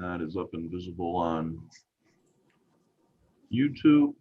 That is up and visible on YouTube.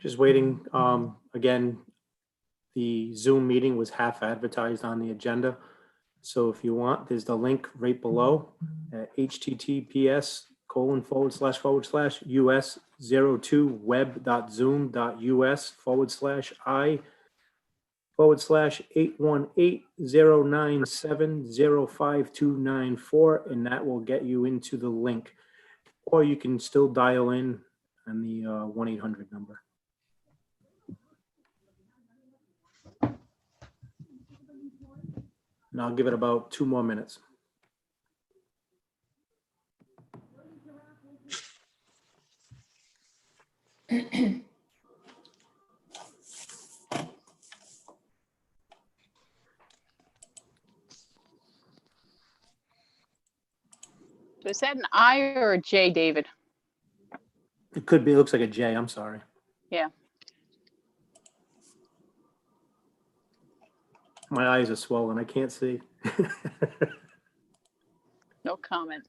Just waiting. Again, the Zoom meeting was half advertised on the agenda. So if you want, there's the link right below at https://us02web.zoom.us/i/81809705294, and that will get you into the link. Or you can still dial in on the 1-800 number. And I'll give it about 2 more minutes. So is that an I or a J, David? It could be, it looks like a J, I'm sorry. Yeah. My eyes are swollen, I can't see. No comment.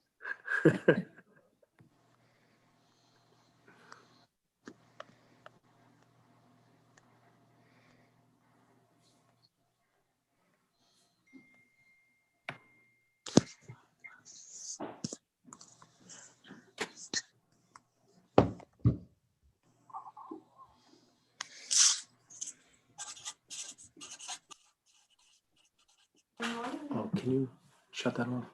Oh, can you shut that off?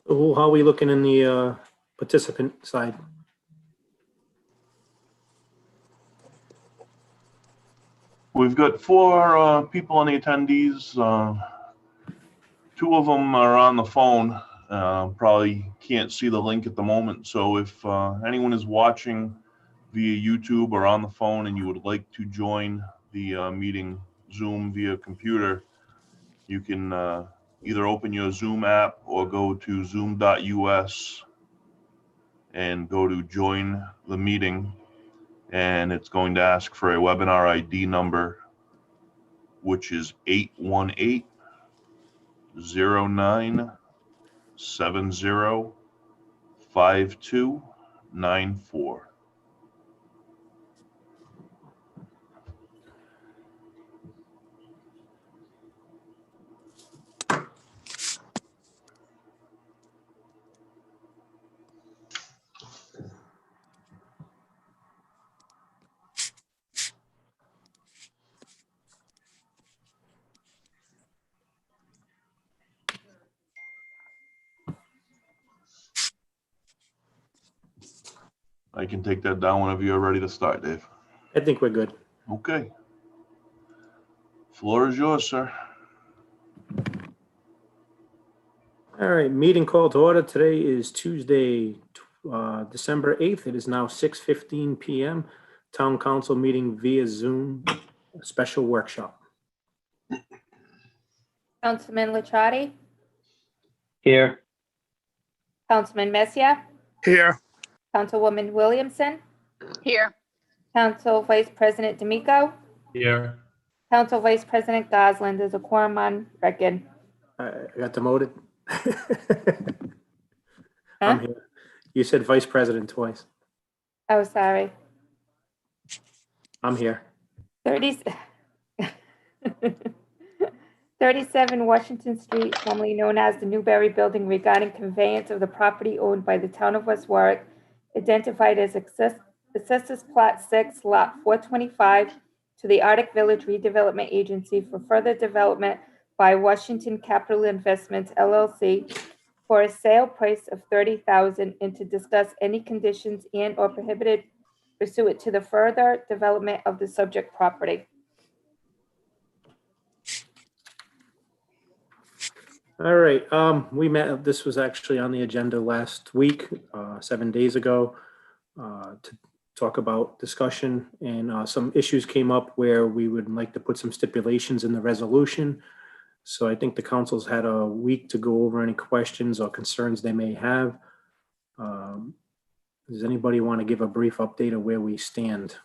How are we looking in the participant side? We've got 4 people on the attendees. 2 of them are on the phone. Probably can't see the link at the moment. So if anyone is watching via YouTube or on the phone and you would like to join the meeting Zoom via computer, you can either open your Zoom app or go to zoom.us and go to join the meeting, and it's going to ask for a webinar ID number, which is 818-0970-5294. I can take that down whenever you're ready to start, Dave. I think we're good. Okay. Floor is yours, sir. All right, meeting called to order. Today is Tuesday, December 8th. It is now 6:15 PM. Town Council meeting via Zoom, a special workshop. Councilman Licciardi, Here. Councilman Messia, Here. Councilwoman Williamson, Here. Council Vice President D'Amico, Here. Council Vice President Goslin. There's a quorum on record. I got demoted. I'm here. You said vice president twice. Oh, sorry. I'm here. 30 37 Washington Street, formerly known as the Newberry Building, regarding conveyance of the property owned by the town of West Warwick, identified as Assessors Plot 6, Lot 425, to the Arctic Village Redevelopment Agency for further development by Washington Capital Investments LLC for a sale price of $30,000, and to discuss any conditions and/or prohibited pursuant to the further development of the subject property. All right, we met, this was actually on the agenda last week, 7 days ago, to talk about discussion, and some issues came up where we would like to put some stipulations in the resolution. So I think the council's had a week to go over any questions or concerns they may have. Does anybody want to give a brief update of where we stand?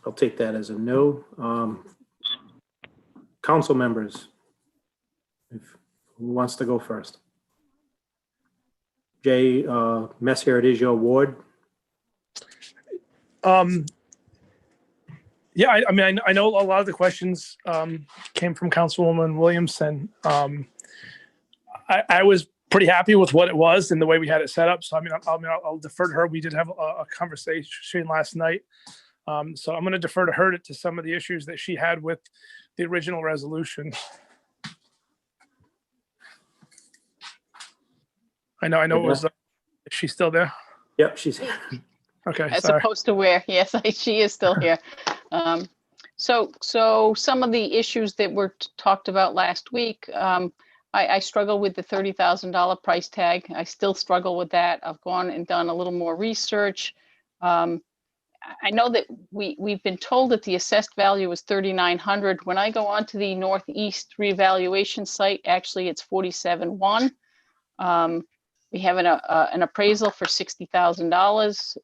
I'll take that as a no. Council members, who wants to go first? Jay Messier, it is your ward. Yeah, I mean, I know a lot of the questions came from Councilwoman Williamson. I was pretty happy with what it was and the way we had it set up. So, I'll defer to her. We did have a conversation last night. So I'm going to defer to her to some of the issues that she had with the original resolution. I know it was, is she still there? Yep, she's Okay, As sorry. opposed to where, yes, she is still here. So some of the issues that were talked about last week, I struggle with the $30,000 price tag. I still struggle with that. I've gone and done a little more research. I know that we've been told that the assessed value is $3,900. When I go onto the Northeast reevaluation site, actually it's $47,100. We have an appraisal for $60,000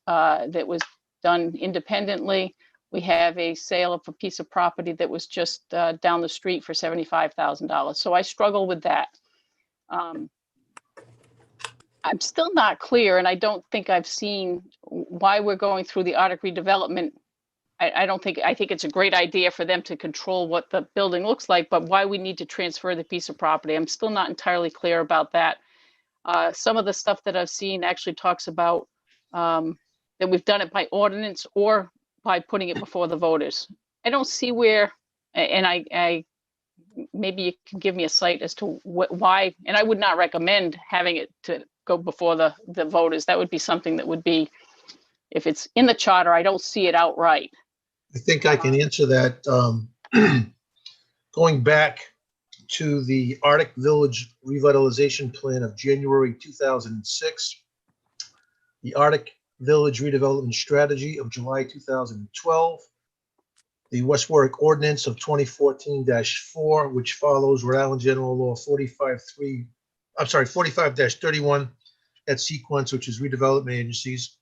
that was done independently. We have a sale of a piece of property that was just down the street for $75,000. So I struggle with that. I'm still not clear, and I don't think I've seen why we're going through the Arctic redevelopment. I think it's a great idea for them to control what the building looks like, but why we need to transfer the piece of property, I'm still not entirely clear about that. Some of the stuff that I've seen actually talks about that we've done it by ordinance or by putting it before the voters. I don't see where, and I maybe you can give me a site as to why, and I would not recommend having it to go before the voters. That would be something that would be, if it's in the charter, I don't see it outright. I think I can answer that. Going back to the Arctic Village Revitalization Plan of January 2006, the Arctic Village Redevelopment Strategy of July 2012, the West Warwick Ordinance of 2014-4, which follows Rhode Island General Law 45-31 at sequence, which is redevelopment agencies,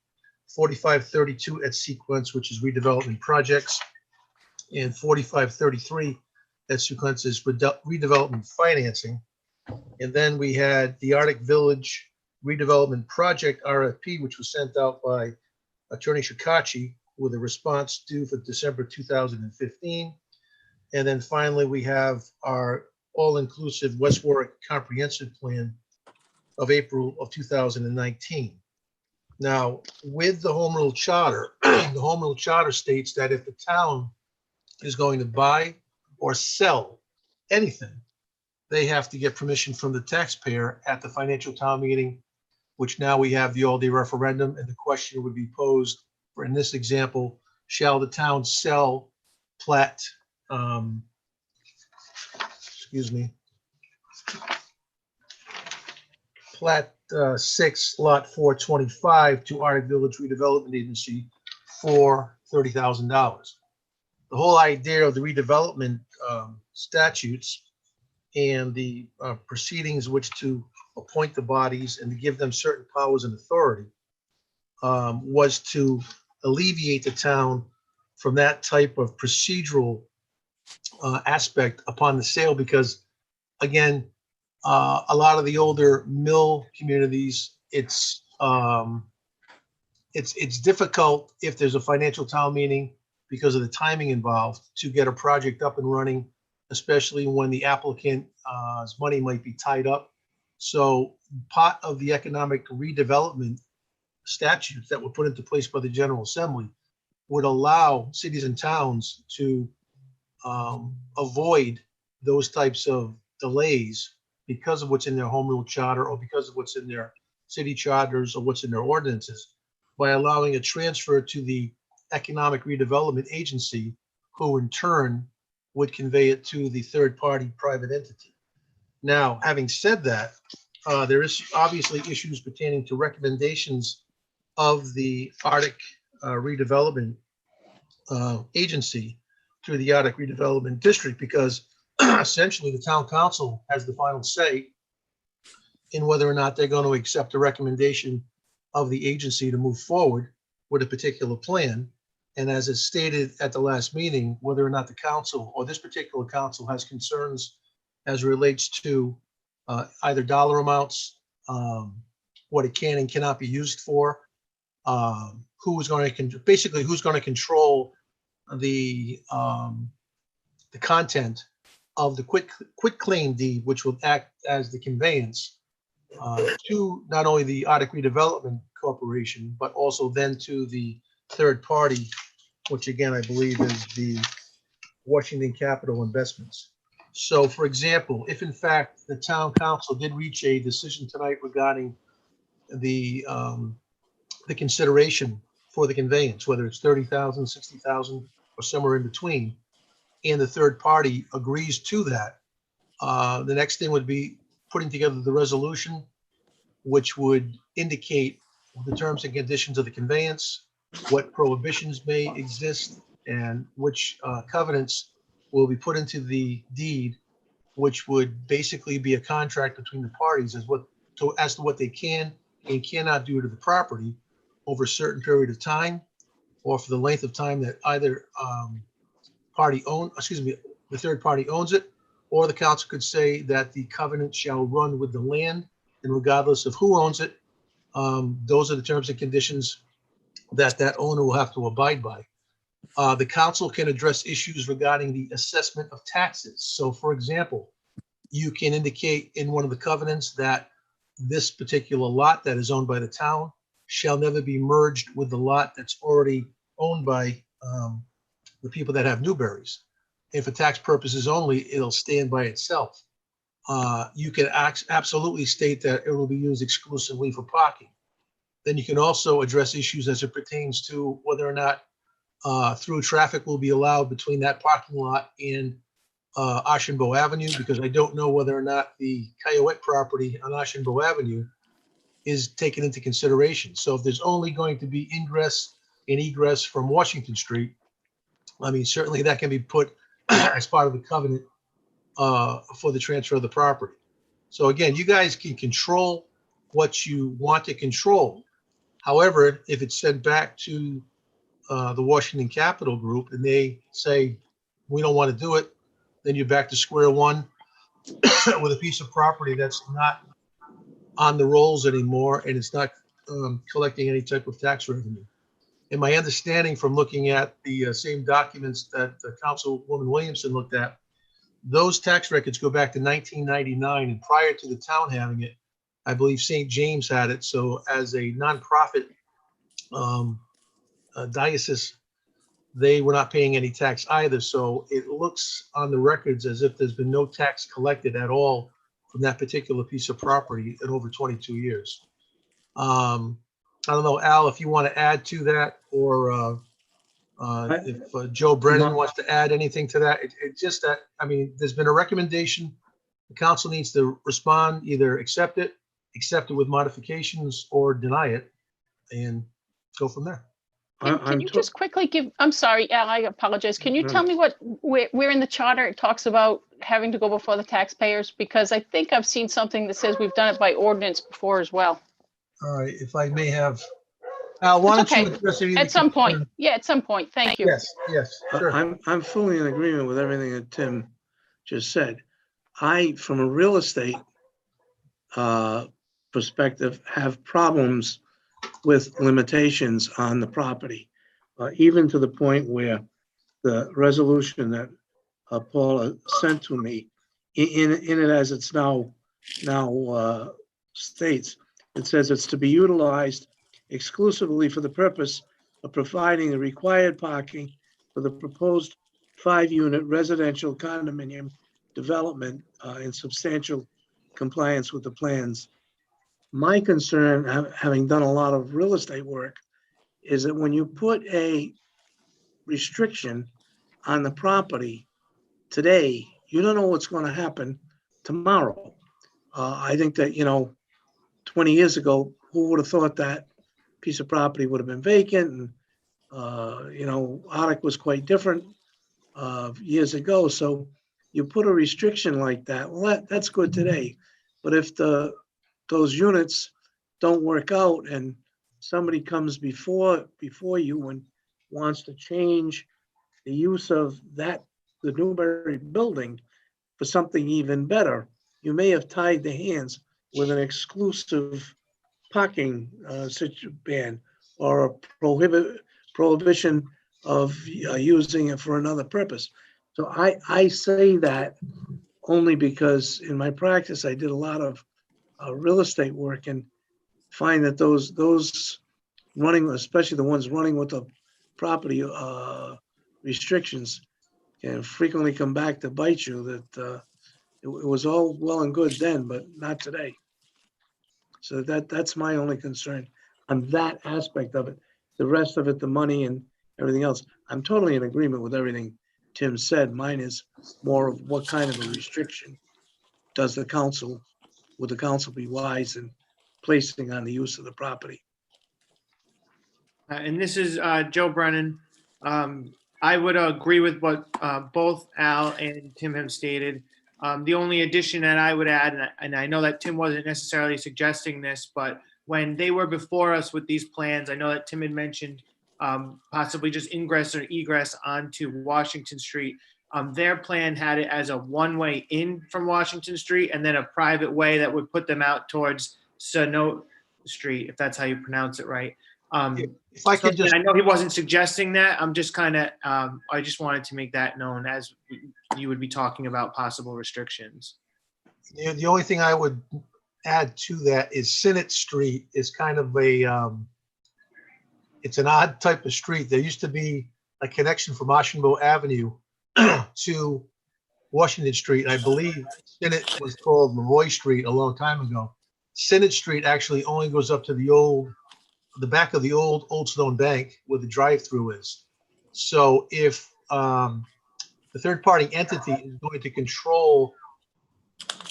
45-32 at sequence, which is redevelopment projects, and 45-33 at sequence is redevelopment financing. And then we had the Arctic Village Redevelopment Project RFP, which was sent out by Attorney Shikachi with a response due for December 2015. And then finally, we have our all-inclusive West Warwick Comprehensive Plan of April of 2019. Now, with the Home Rule Charter, the Home Rule Charter states that if the town is going to buy or sell anything, they have to get permission from the taxpayer at the financial town meeting, which now we have the all-day referendum, and the question would be posed for, in this example, shall the town sell plat, plat 6, lot 425 to Arctic Village Redevelopment Agency for $30,000. The whole idea of the redevelopment statutes and the proceedings which to appoint the bodies and to give them certain powers and authority was to alleviate the town from that type of procedural aspect upon the sale, because again, a lot of the older mill communities, it's difficult if there's a financial town meeting because of the timing involved to get a project up and running, especially when the applicant's money might be tied up. So part of the economic redevelopment statutes that were put into place by the General Assembly would allow cities and towns to avoid those types of delays because of what's in their home rule charter or because of what's in their city charters or what's in their ordinances, by allowing a transfer to the Economic Redevelopment Agency, who in turn would convey it to the third-party private entity. Now, having said that, there is obviously issues pertaining to recommendations of the Arctic Redevelopment Agency through the Arctic Redevelopment District, because essentially the town council has the final say in whether or not they're going to accept a recommendation of the agency to move forward with a particular plan. And as is stated at the last meeting, whether or not the council or this particular council has concerns as relates to either dollar amounts, what it can and cannot be used for, who's going to control the content of the quit claim deed, which will act as the conveyance to not only the Arctic Redevelopment Corporation, but also then to the third party, which again, I believe is the Washington Capital Investments. So for example, if in fact the town council did reach a decision tonight regarding the consideration for the conveyance, whether it's 30,000, 60,000, or somewhere in between, and the third party agrees to that, the next thing would be putting together the resolution, which would indicate the terms and conditions of the conveyance, what prohibitions may exist, and which covenants will be put into the deed, which would basically be a contract between the parties as to what they can and cannot do to the property over a certain period of time, or for the length of time that either the third party owns it, or the council could say that the covenant shall run with the land, and regardless of who owns it, those are the terms and conditions that owner will have to abide by. The council can address issues regarding the assessment of taxes. So for example, you can indicate in one of the covenants that this particular lot that is owned by the town shall never be merged with the lot that's already owned by the people that have Newberries. And for tax purposes only, it'll stand by itself. You can absolutely state that it will be used exclusively for parking. Then you can also address issues as it pertains to whether or not through traffic will be allowed between that parking lot and Ashenbo Avenue, because I don't know whether or not the Coyote property on Ashenbo Avenue is taken into consideration. So if there's only going to be ingress and egress from Washington Street, I mean, certainly that can be put as part of the covenant for the transfer of the property. So again, you guys can control what you want to control. However, if it's sent back to the Washington Capital Group and they say, we don't want to do it, then you're back to square one with a piece of property that's not on the rolls anymore, and it's not collecting any type of tax revenue. And my understanding from looking at the same documents that Councilwoman Williamson looked at, those tax records go back to 1999, and prior to the town having it, I believe St. James had it. So as a nonprofit diocese, they were not paying any tax either. So it looks on the records as if there's been no tax collected at all from that particular piece of property in over 22 years. I don't know, Al, if you want to add to that, or if Joe Brennan wants to add anything to that. It's just that, I mean, there's been a recommendation. The council needs to respond, either accept it with modifications, or deny it, and go from there. Can you just quickly give, I'm sorry, Al, I apologize. Can you tell me where in the charter it talks about having to go before the taxpayers? Because I think I've seen something that says we've done it by ordinance before as well. All right, if I may have, Al, why don't you address any of the At some point. concerns? Yeah, at some point. Thank you. Yes, sure. I'm fully in agreement with everything that Tim just said. I, from a real estate perspective, have problems with limitations on the property, even to the point where the resolution that Paula sent to me, in it as it's now states, it says it's to be utilized exclusively for the purpose of providing the required parking for the proposed 5-unit residential condominium development in substantial compliance with the plans. My concern, having done a lot of real estate work, is that when you put a restriction on the property today, you don't know what's going to happen tomorrow. I think that, 20 years ago, who would have thought that piece of property would have been vacant? And, Arctic was quite different years ago. So you put a restriction like that, well, that's good today. But if those units don't work out and somebody comes before you and wants to change the use of the Newberry building for something even better, you may have tied the hands with an exclusive parking ban, or a prohibition of using it for another purpose. So I say that only because in my practice, I did a lot of real estate work, and find that those running, especially the ones running with the property restrictions, can frequently come back to bite you. That it was all well and good then, but not today. So that's my only concern on that aspect of it. The rest of it, the money and everything else, I'm totally in agreement with everything Tim said. Mine is more of what kind of a restriction would the council be wise in placing on the use of the property? And this is Joe Brennan. I would agree with what both Al and Tim have stated. The only addition that I would add, and I know that Tim wasn't necessarily suggesting this, but when they were before us with these plans, I know that Tim had mentioned possibly just ingress or egress onto Washington Street. Their plan had it as a one-way in from Washington Street, and then a private way that would put them out towards Sonot Street, if that's how you pronounce it right. If I could just, I know he wasn't suggesting that. I'm just kind of, I just wanted to make that known as you would be talking about possible restrictions. the only thing I would add to that is Senate Street is kind of a, it's an odd type of street. There used to be a connection from Ashenbo Avenue to Washington Street. I believe Senate was called Leroy Street a long time ago. Senate Street actually only goes up to the back of the old Stone Bank where the drive-through is. So if the third-party entity is going to control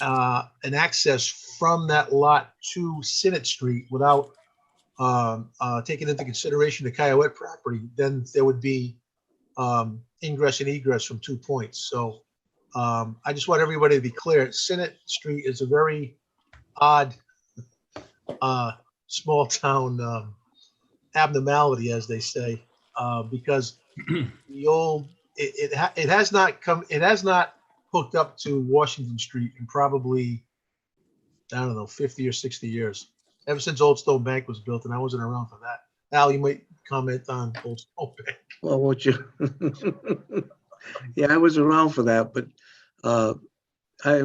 an access from that lot to Senate Street without taking into consideration the Coyote property, then there would be ingress and egress from 2 points. So I just want everybody to be clear. Senate Street is a very odd small town abnormality, as they say, because the old it has not hooked up to Washington Street in probably, I don't know, 50 or 60 years. Ever since Old Stone Bank was built, and I wasn't around for that. Al, you might comment on Old Stone Bank. Well, what you, yeah, I was around for that, but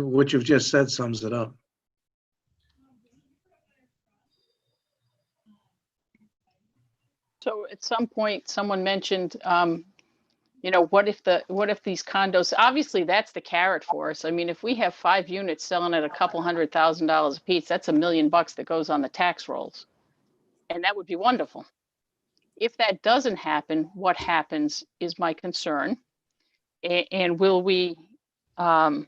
what you've just said sums it up. So at some point, someone mentioned, what if these condos, obviously that's the carrot for us. I mean, if we have 5 units selling at a couple $100,000 a piece, that's $1 million that goes on the tax rolls. And that would be wonderful. If that doesn't happen, what happens is my concern. And will we, so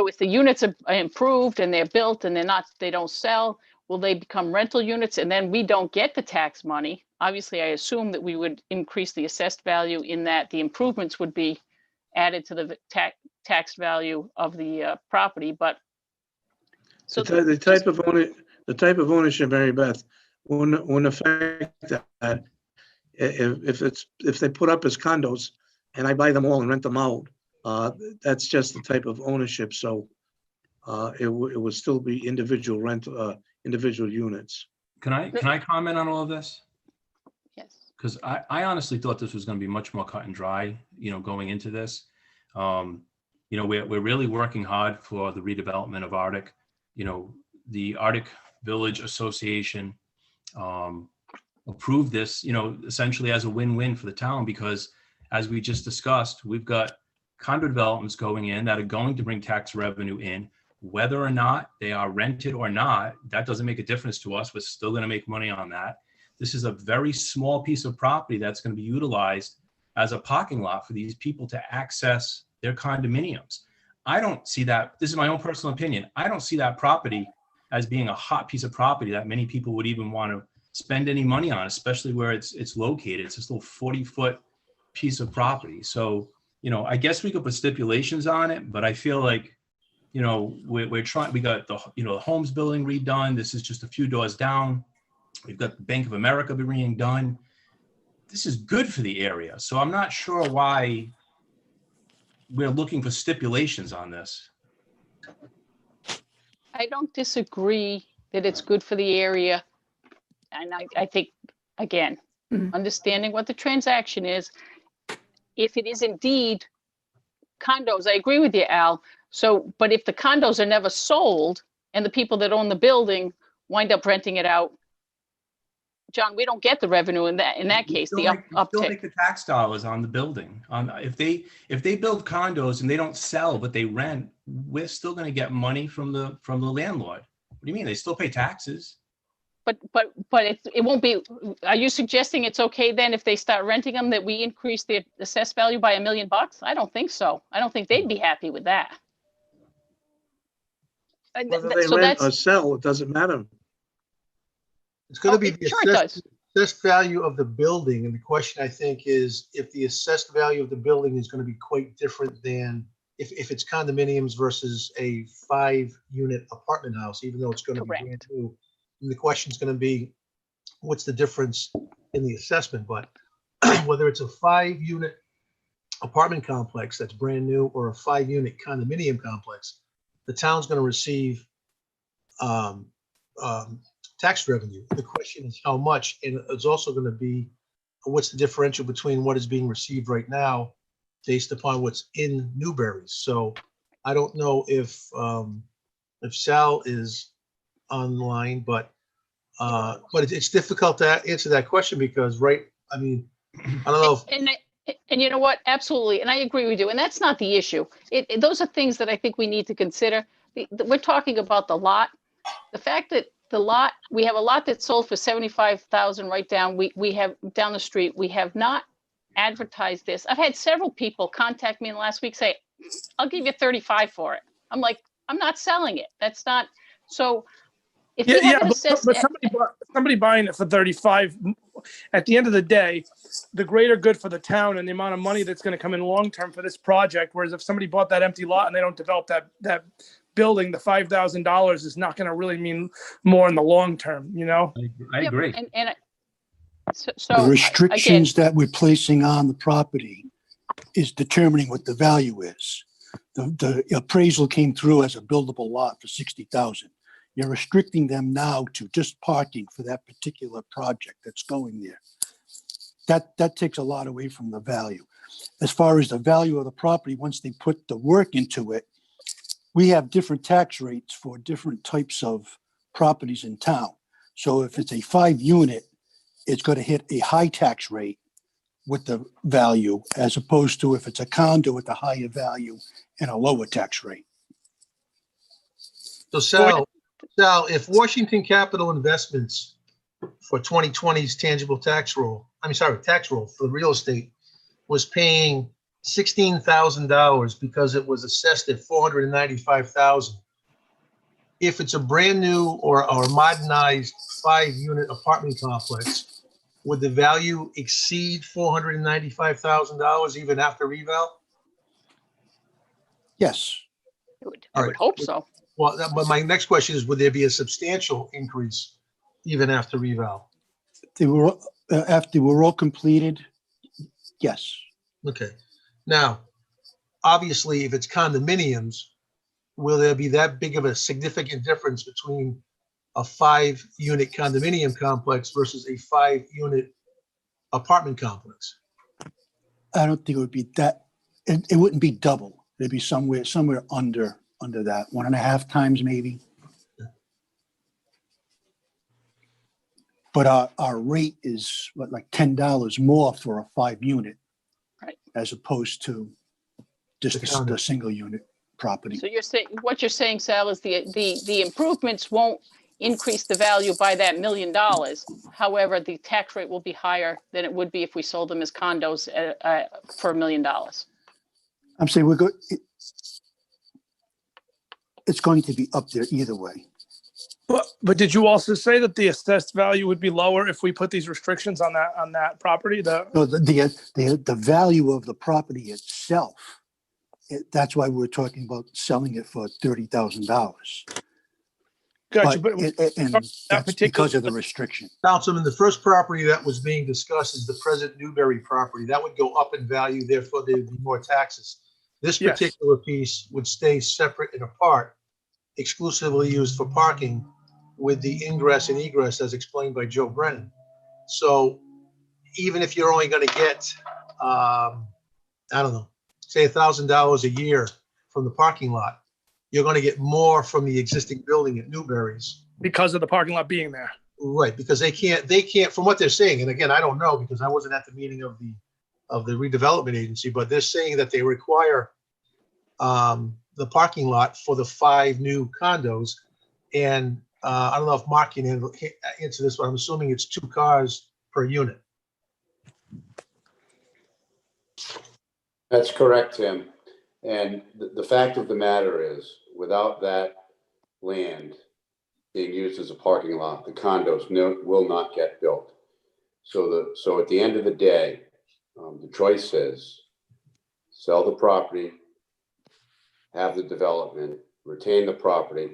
if the units are improved and they're built and they don't sell, will they become rental units and then we don't get the tax money? Obviously, I assume that we would increase the assessed value in that the improvements would be added to the tax value of the property, but. So the type of ownership, Mary Beth, won't affect that. If they put up as condos and I buy them all and rent them out, that's just the type of ownership. So it would still be individual individual units. Can I comment on all of this? Yes. Because I honestly thought this was going to be much more cut and dry, going into this. We're really working hard for the redevelopment of Arctic. The Arctic Village Association approved this, essentially as a win-win for the town, because as we just discussed, we've got condo developments going in that are going to bring tax revenue in. Whether or not they are rented or not, that doesn't make a difference to us. We're still going to make money on that. This is a very small piece of property that's going to be utilized as a parking lot for these people to access their condominiums. I don't see that. This is my own personal opinion. I don't see that property as being a hot piece of property that many people would even want to spend any money on, especially where it's located. It's this little 40-foot piece of property. So, I guess we could put stipulations on it, but I feel like, we're trying, we got the Holmes building redone. This is just a few doors down. We've got the Bank of America being done. This is good for the area. So I'm not sure why we're looking for stipulations on this. I don't disagree that it's good for the area. And I think, again, understanding what the transaction is, if it is indeed condos, I agree with you, Al. So, but if the condos are never sold and the people that own the building wind up renting it out, John, we don't get the revenue in that case. The uptick. Still make the tax dollars on the building. If they build condos and they don't sell but they rent, we're still going to get money from the landlord. What do you mean? They still pay taxes. But it won't be. Are you suggesting it's okay then if they start renting them that we increase the assessed value by $1 million? I don't think so. I don't think they'd be happy with that. Whether they rent or sell, it doesn't matter. It's going to be the sure assessed value of the building. And the question, I think, is if the assessed value of the building is going to be quite different than if it's condominiums versus a 5-unit apartment house, even though it's going to be brand new. And the question is going to be, what's the difference in the assessment? But whether it's a 5-unit apartment complex that's brand new or a 5-unit condominium complex, the town's going to receive tax revenue. The question is how much, and it's also going to be what's the differential between what is being received right now based upon what's in Newberry's. So I don't know if Sal is online, but it's difficult to answer that question because right I mean, I don't know if, And you know what? Absolutely. And I agree with you. And that's not the issue. Those are things that I think we need to consider. We're talking about the lot. The fact that the lot, we have a lot that sold for 75,000 right down. We have down the street. We have not advertised this. I've had several people contact me in the last week say, I'll give you 35 for it. I'm like, I'm not selling it. That's not, so if we have an assessed. But somebody buying it for 35, at the end of the day, the greater good for the town and the amount of money that's going to come in long-term for this project. Whereas if somebody bought that empty lot and they don't develop that building, the $5,000 is not going to really mean more in the long term, you know? I agree. So The restrictions that we're placing on the property is determining what the value is. The appraisal came through as a buildable lot for 60,000. You're restricting them now to just parking for that particular project that's going there. That takes a lot away from the value. As far as the value of the property, once they put the work into it, we have different tax rates for different types of properties in town. So if it's a 5-unit, it's going to hit a high tax rate with the value, as opposed to if it's a condo with a higher value and a lower tax rate. so Sal, if Washington Capital Investments for 2020's tax roll for the real estate was paying $16,000 because it was assessed at $495,000. If it's a brand new or modernized 5-unit apartment complex, would the value exceed $495,000 even after reval? Yes. I would hope so. Well, but my next question is, would there be a substantial increase even after reval? After we're all completed, yes. Okay. Now, obviously, if it's condominiums, will there be that big of a significant difference between a 5-unit condominium complex versus a 5-unit apartment complex? I don't think it would be that. It wouldn't be double. It'd be somewhere under that, 1.5 times maybe. But our rate is like $10 more for a 5-unit, Right. as opposed to just the single unit property. So what you're saying, Sal, is the improvements won't increase the value by that $1 million. However, the tax rate will be higher than it would be if we sold them as condos for $1 million. I'm saying it's going to be up there either way. But did you also say that the assessed value would be lower if we put these restrictions on that property? No, the value of the property itself. That's why we're talking about selling it for $30,000. Gotcha. But that's because of the restriction. Councilman, the first property that was being discussed is the present Newberry property. That would go up in value, therefore there'd be more taxes. This particular piece would stay separate and apart, exclusively used for parking with the ingress and egress as explained by Joe Brennan. So even if you're only going to get, I don't know, say $1,000 a year from the parking lot, you're going to get more from the existing building at Newberry's. Because of the parking lot being there. Right, because they can't, from what they're saying, and again, I don't know because I wasn't at the meeting of the redevelopment agency, but they're saying that they require the parking lot for the 5 new condos. And I don't know if Mark can answer this, but I'm assuming it's 2 cars per unit. That's correct, Tim. And the fact of the matter is, without that land being used as a parking lot, the condos will not get built. So at the end of the day, the choice is sell the property, have the development, retain the property,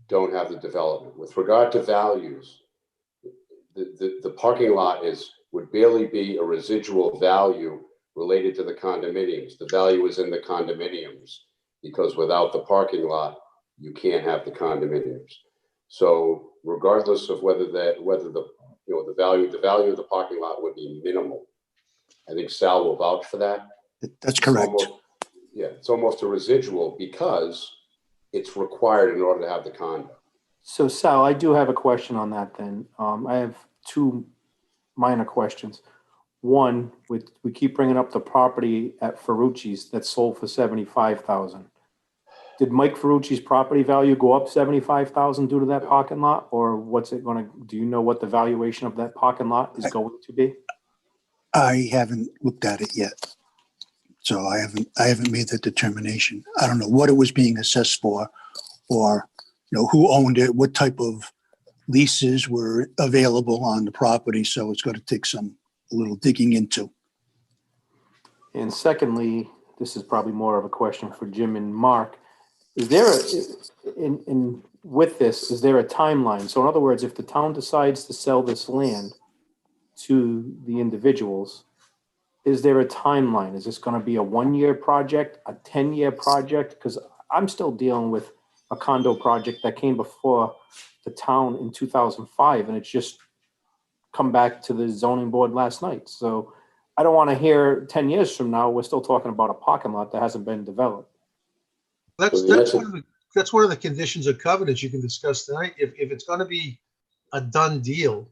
don't have the development. With regard to values, the parking lot would barely be a residual value related to the condominiums. The value is in the condominiums because without the parking lot, you can't have the condominiums. So regardless of whether the value of the parking lot would be minimal, I think Sal will vouch for that. That's correct. It's almost a residual because it's required in order to have the condo. So Sal, I do have a question on that then. I have 2 minor questions. One, we keep bringing up the property at Ferrucci's that sold for 75,000. Did Mike Ferrucci's property value go up 75,000 due to that parking lot? Or what's it gonna, do you know what the valuation of that parking lot is going to be? I haven't looked at it yet. So I haven't made that determination. I don't know what it was being assessed for, or, who owned it, what type of leases were available on the property. So it's going to take a little digging into. And secondly, this is probably more of a question for Jim and Mark. Is there with this, is there a timeline? So in other words, if the town decides to sell this land to the individuals, is there a timeline? Is this going to be a 1-year project, a 10-year project? Because I'm still dealing with a condo project that came before the town in 2005, and it's just come back to the zoning board last night. So I don't want to hear 10 years from now, we're still talking about a parking lot that hasn't been developed. That's one of the conditions of covenants you can discuss tonight. If it's going to be a done deal,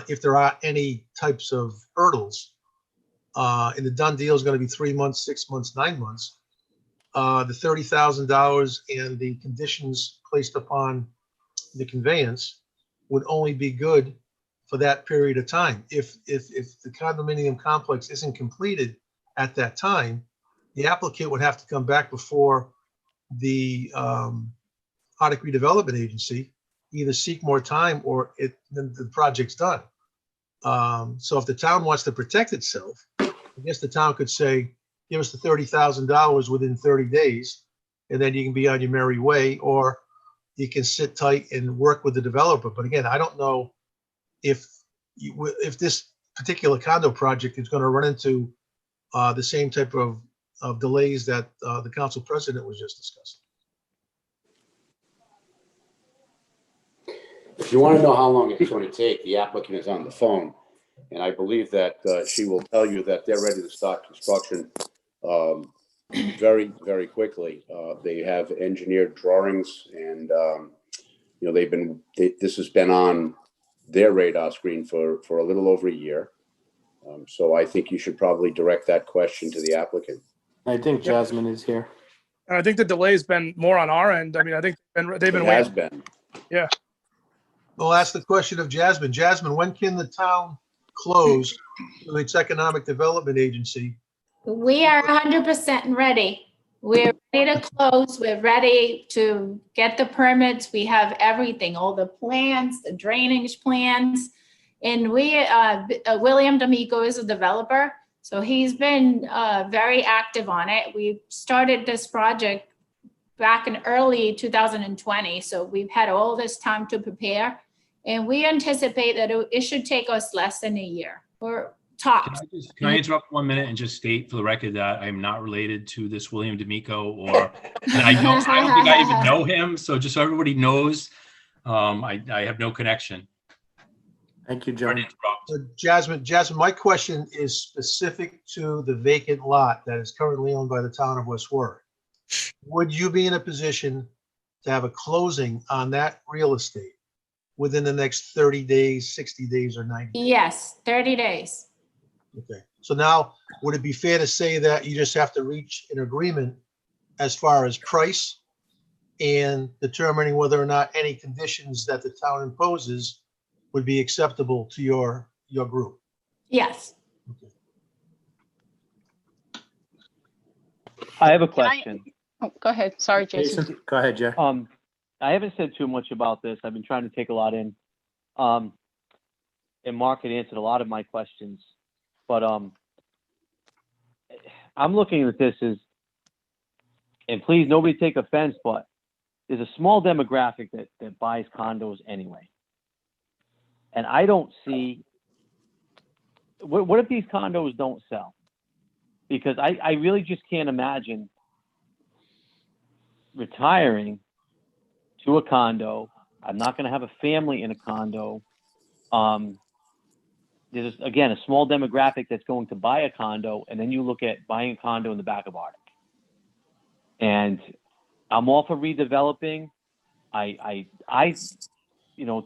if there are any types of hurdles, and the done deal is going to be 3 months, 6 months, 9 months, the $30,000 and the conditions placed upon the conveyance would only be good for that period of time. If the condominium complex isn't completed at that time, the applicant would have to come back before the Arctic Redevelopment Agency, either seek more time or then the project's done. So if the town wants to protect itself, I guess the town could say, give us the $30,000 within 30 days, and then you can be on your merry way, or you can sit tight and work with the developer. But again, I don't know if this particular condo project is going to run into the same type of delays that the council president was just discussing. If you want to know how long it's going to take, the applicant is on the phone. And I believe that she will tell you that they're ready to start construction very, very quickly. They have engineered drawings, and this has been on their radar screen for a little over a year. So I think you should probably direct that question to the applicant. I think Jasmine is here. And I think the delay's been more on our end. I mean, I think they've been It has waiting. been. Yeah. We'll ask the question of Jasmine. Jasmine, when can the town close to its economic development agency? We are 100% ready. We're ready to close. We're ready to get the permits. We have everything, all the plans, the drainage plans. And William D'Amico is a developer, so he's been very active on it. We started this project back in early 2020, so we've had all this time to prepare. And we anticipate that it should take us less than a year or tops. Can I interrupt 1 minute and just state for the record that I am not related to this William D'Amico, or I don't think I even know him. So just so everybody knows, I have no connection. Thank you, John. Jasmine, my question is specific to the vacant lot that is currently owned by the town of West Warwick. Would you be in a position to have a closing on that real estate within the next 30 days, 60 days, or 90 days? Yes, 30 days. Okay. So now, would it be fair to say that you just have to reach an agreement as far as price and determining whether or not any conditions that the town imposes would be acceptable to your group? Yes. Okay. I have a question. Go ahead. Sorry, Jason. Go ahead, Jeff. I haven't said too much about this. I've been trying to take a lot in. And Mark had answered a lot of my questions. But I'm looking at this as, and please nobody take offense, but there's a small demographic that buys condos anyway. And I don't see, what if these condos don't sell? Because I really just can't imagine retiring to a condo. I'm not going to have a family in a condo. There's, again, a small demographic that's going to buy a condo, and then you look at buying a condo in the back of Arctic. And I'm all for redeveloping. I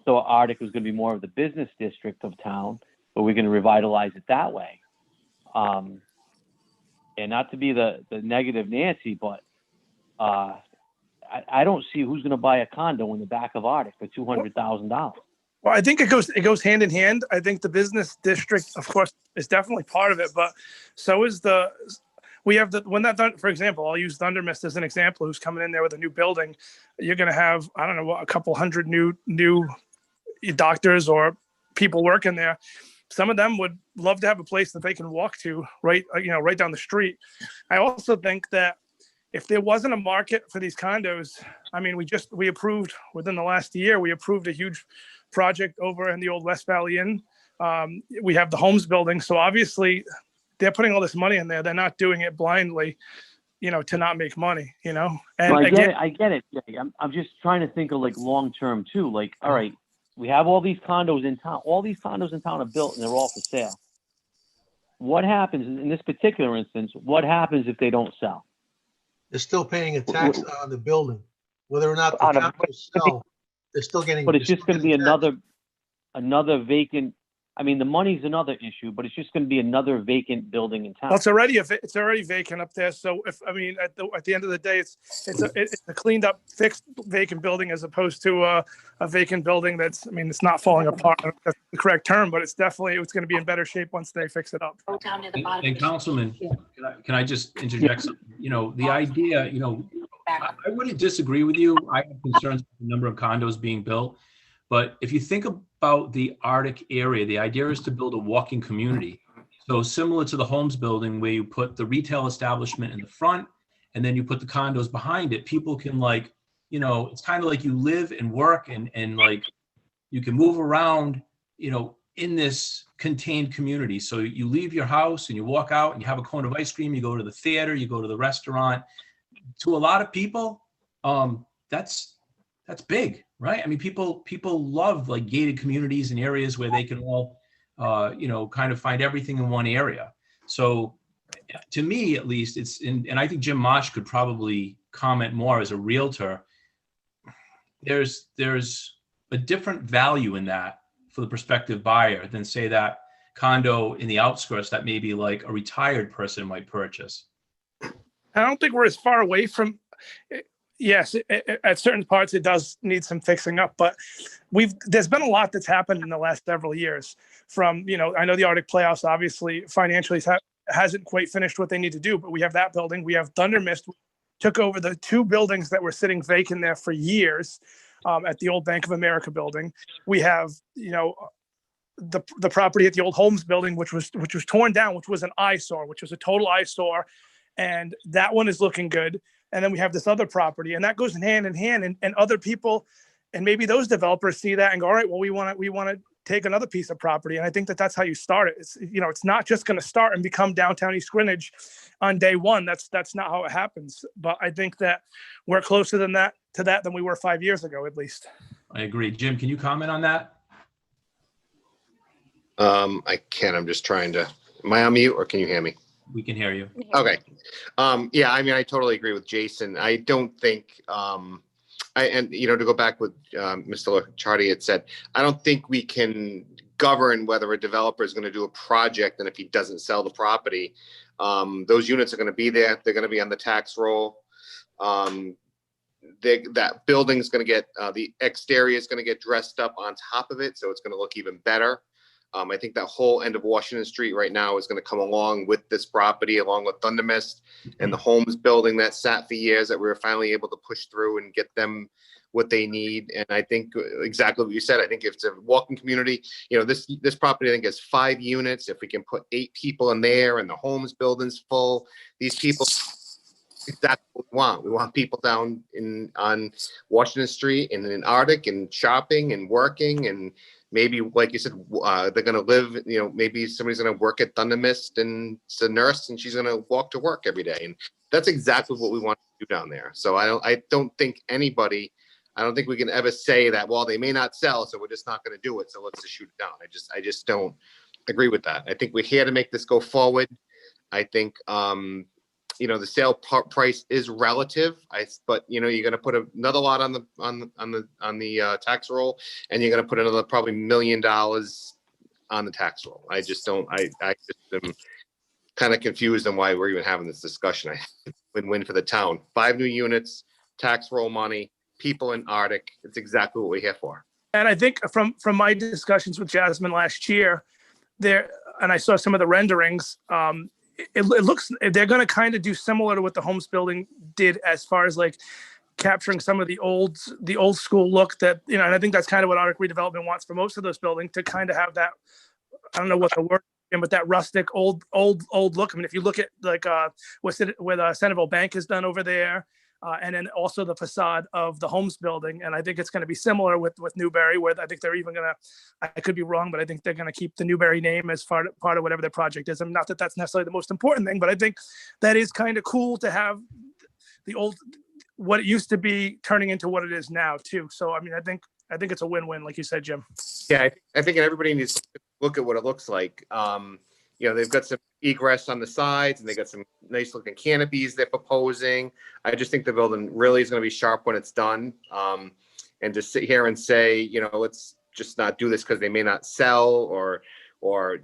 thought Arctic was going to be more of the business district of town, but we're going to revitalize it that way. And not to be the negative Nancy, but I don't see who's going to buy a condo in the back of Arctic for $200,000. Well, I think it goes hand in hand. I think the business district, of course, is definitely part of it, but so is for example, I'll use Thunder Mist as an example, who's coming in there with a new building. You're going to have, I don't know, a couple hundred new doctors or people working there. Some of them would love to have a place that they can walk to right down the street. I also think that if there wasn't a market for these condos, I mean, we approved within the last year, we approved a huge project over in the old West Valley Inn. We have the Homes building. So obviously they're putting all this money in there. They're not doing it blindly, to not make money, And well, I get it. I'm just trying to think of like long-term too. Like, all right, we have all these condos in town. All these condos in town are built and they're all for sale. What happens in this particular instance? What happens if they don't sell? They're still paying a tax on the building, whether or not the condos sell. They're still getting. But it's just going to be another vacant. I mean, the money's another issue, but it's just going to be another vacant building in town. Well, it's already vacant up there. So at the end of the day, it's a cleaned up, fixed vacant building as opposed to a vacant building it's not falling apart. That's the correct term, but it's going to be in better shape once they fix it up. Go down to the bottom. And Councilman, can I just interject something? The idea, I wouldn't disagree with you. I have concerns with the number of condos being built. But if you think about the Arctic area, the idea is to build a walking community. So similar to the Homes building where you put the retail establishment in the front and then you put the condos behind it, people can it's kind of like you live and work and like you can move around, in this contained community. So you leave your house and you walk out and you have a cone of ice cream, you go to the theater, you go to the restaurant. To a lot of people, that's big, right? I mean, people love like gated communities and areas where they can all, kind of find everything in one area. So to me, at least, and I think Jim Mosh could probably comment more as a realtor. There's a different value in that for the prospective buyer than say that condo in the outskirts that maybe like a retired person might purchase. I don't think we're as far away from. Yes, at certain parts it does need some fixing up, but there's been a lot that's happened in the last several years. From I know the Arctic Playhouse obviously financially hasn't quite finished what they need to do, but we have that building. We have Thunder Mist took over the two buildings that were sitting vacant there for years at the old Bank of America building. We have the property at the old Homes building, which was torn down, which was an eyesore, which was a total eyesore, and that one is looking good. And then we have this other property, and that goes hand in hand. And other people, and maybe those developers see that and go, all right, well, we want to take another piece of property. And I think that's how you start it. It's it's not just going to start and become downtown East Greenwich on day one. That's not how it happens. But I think that we're closer than we were 5 years ago, at least. I agree. Jim, can you comment on that? I can. I'm just trying to. Am I on mute, or can you hear me? We can hear you. Okay. Yeah, I mean, I totally agree with Jason. I don't think, to go back with Mr. Licciardi had said, I don't think we can govern whether a developer is going to do a project, and if he doesn't sell the property, those units are going to be there. They're going to be on the tax roll. That building is going to get, the exterior is going to get dressed up on top of it, so it's going to look even better. I think that whole end of Washington Street right now is going to come along with this property, along with Thunder Mist and the Homes building that sat for years that we were finally able to push through and get them what they need. And I think exactly what you said. I think if it's a walking community, this property I think has 5 units. If we can put 8 people in there and the Homes building's full, these people, exactly what we want. We want people down on Washington Street and in Arctic and shopping and working, and maybe, like you said, they're going to live, maybe somebody's going to work at Thunder Mist and it's a nurse and she's going to walk to work every day. And that's exactly what we want to do down there. So I don't think we can ever say that, well, they may not sell, so we're just not going to do it, so let's just shoot it down. I just don't agree with that. I think we're here to make this go forward. I think, the sale price is relative, but you're going to put another lot on the tax roll, and you're going to put another probably $1 million on the tax roll. I just don't. I just am kind of confused on why we're even having this discussion. It's win-win for the town. 5 new units, tax roll money, people in Arctic. It's exactly what we're here for. And I think from my discussions with Jasmine last year, there, and I saw some of the renderings, it looks, they're going to kind of do similar to what the Holmes building did as far as like capturing some of the old school look that, you know, and I think that's kind of what Arctic redevelopment wants for most of those buildings, to kind of have that, I don't know what the word is, but that rustic old look. I mean, if you look at like what Centerville Bank has done over there, and then also the facade of the Holmes building. And I think it's going to be similar with Newbury, where I think they're even going to, I could be wrong, but I think they're going to keep the Newbury name as part of whatever their project is. I mean, not that that's necessarily the most important thing, but I think that is kind of cool to have the old, what it used to be turning into what it is now too. So, I mean, I think it's a win-win, like you said, Jim. Yeah, I think everybody needs to look at what it looks like. You know, they've got some egress on the sides, and they got some nice looking canopies they're proposing. I just think the building really is going to be sharp when it's done. And to sit here and say, you know, let's just not do this because they may not sell, or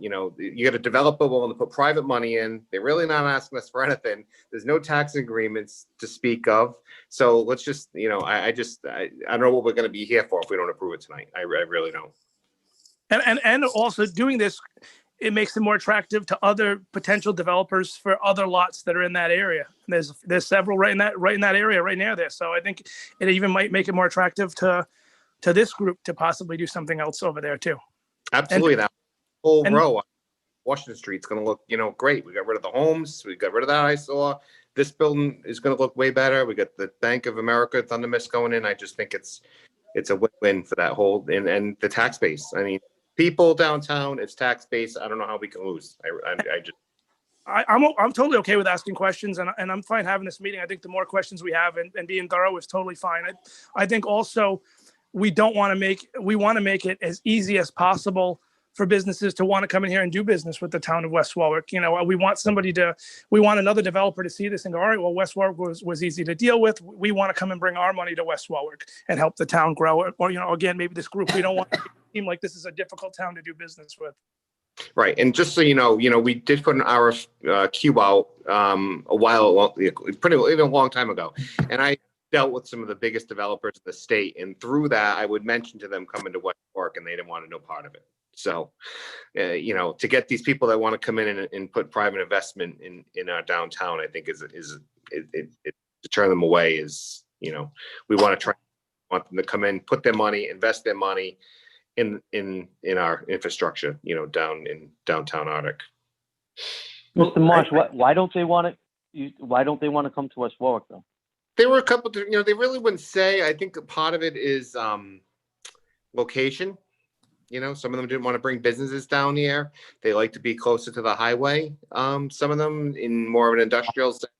you know, you got a developer willing to put private money in. They're really not asking us for anything. There's no tax agreements to speak of. So let's just, you know, I don't know what we're going to be here for if we don't approve it tonight. I really don't. And also doing this, it makes it more attractive to other potential developers for other lots that are in that area. And there's several right in that area right near there. So I think it even might make it more attractive to this group to possibly do something else over there too. Absolutely. That whole row on Washington Street is going to look, you know, great. We got rid of the homes. We got rid of that eyesore. This building is going to look way better. We got the Bank of America Thunder Mist going in. I just think it's a win-win for that whole, and the tax base. I mean, people downtown, it's tax base. I don't know how we can lose. I'm totally okay with asking questions, and I'm fine having this meeting. I think the more questions we have and being thorough is totally fine. I think also we want to make it as easy as possible for businesses to want to come in here and do business with the town of West Warwick. You know, we want another developer to see this and go, all right, well, West Warwick was easy to deal with. We want to come and bring our money to West Warwick and help the town grow. Or, you know, again, maybe this group, we don't want to seem like this is a difficult town to do business with. Right. And just so you know, we did put an RFQ out even a long time ago. And I dealt with some of the biggest developers in the state. And through that, I would mention to them coming to West Warwick, and they didn't want to know part of it. So, you know, to get these people that want to come in and put private investment in our downtown, I think to turn them away is, you know, we want them to come in, put their money, invest their money in our infrastructure, you know, down in downtown Arctic. Mr. Marsh, why don't they want to come to West Warwick though? There were a couple, you know, they really wouldn't say. I think part of it is location. You know, some of them didn't want to bring businesses down here. They like to be closer to the highway. Some of them in more of an industrial setting.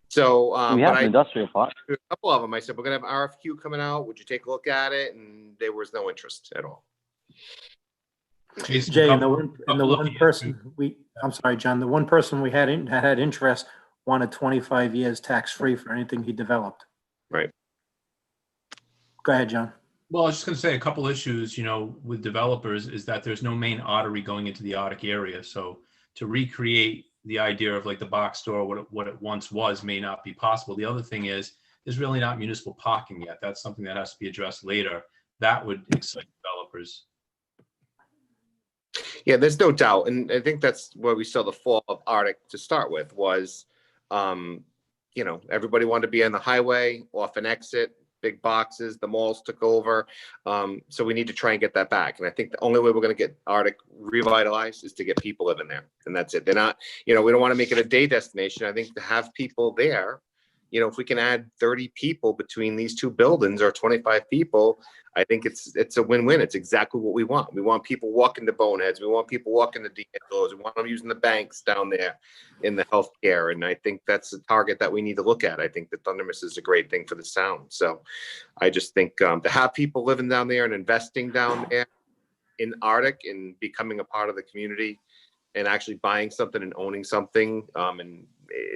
So we have an industrial part. A couple of them, I said, we're going to have RFQ coming out. Would you take a look at it? And there was no interest at all. Jay, and the one person I'm sorry, John, the one person we had interest wanted 25 years tax-free for anything he developed. Right. Go ahead, John. Well, I was just going to say a couple issues, you know, with developers is that there's no main artery going into the Arctic area. So to recreate the idea of like the box store, what it once was, may not be possible. The other thing is there's really not municipal parking yet. That's something that has to be addressed later. That would excite developers. Yeah, there's no doubt. And I think that's where we saw the fall of Arctic to start with was, you know, everybody wanted to be on the highway, off an exit. Big boxes, the malls took over. So we need to try and get that back. And I think the only way we're going to get Arctic revitalized is to get people living there. And that's it. They're not, you know, we don't want to make it a day destination. I think to have people there, you know, if we can add 30 people between these two buildings or 25 people, I think it's a win-win. It's exactly what we want. We want people walking to Boneheads. We want people walking to D'Angelo's. We want them using the banks down there in the healthcare. And I think that's a target that we need to look at. I think that Thunder Mist is a great thing for the town. So I just think to have people living down there and investing down there in Arctic and becoming a part of the community and actually buying something and owning something and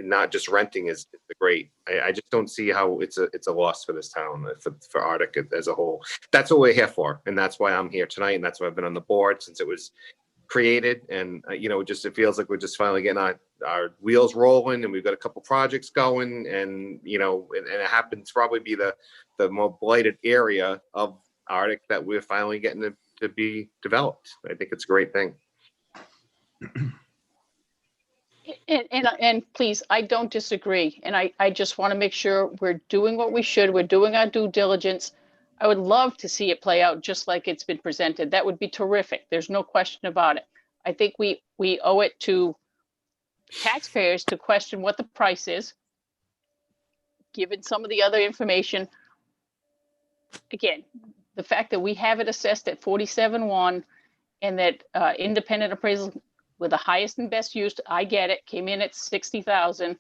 not just renting is great. I just don't see how it's a loss for this town, for Arctic as a whole. That's what we're here for. And that's why I'm here tonight. And that's why I've been on the board since it was created. And, just, it feels like we're just finally getting our wheels rolling, and we've got a couple projects going, and, and it happens to probably be the more blighted area of Arctic that we're finally getting to be developed. I think it's a great thing. And please, I don't disagree. And I just want to make sure we're doing what we should. We're doing our due diligence. I would love to see it play out just like it's been presented. That would be terrific. There's no question about it. I think we owe it to taxpayers to question what the price is, given some of the other information. Again, the fact that we have it assessed at 47.1 and that independent appraisal with the highest and best use, I get it, came in at 60,000.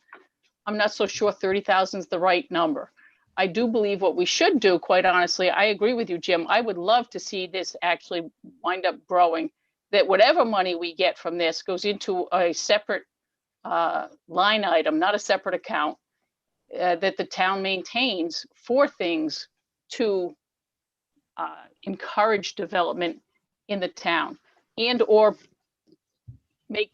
I'm not so sure 30,000 is the right number. I do believe what we should do, quite honestly, I agree with you, Jim. I would love to see this actually wind up growing, that whatever money we get from this goes into a separate line item, not a separate account, that the town maintains for things to encourage development in the town and or make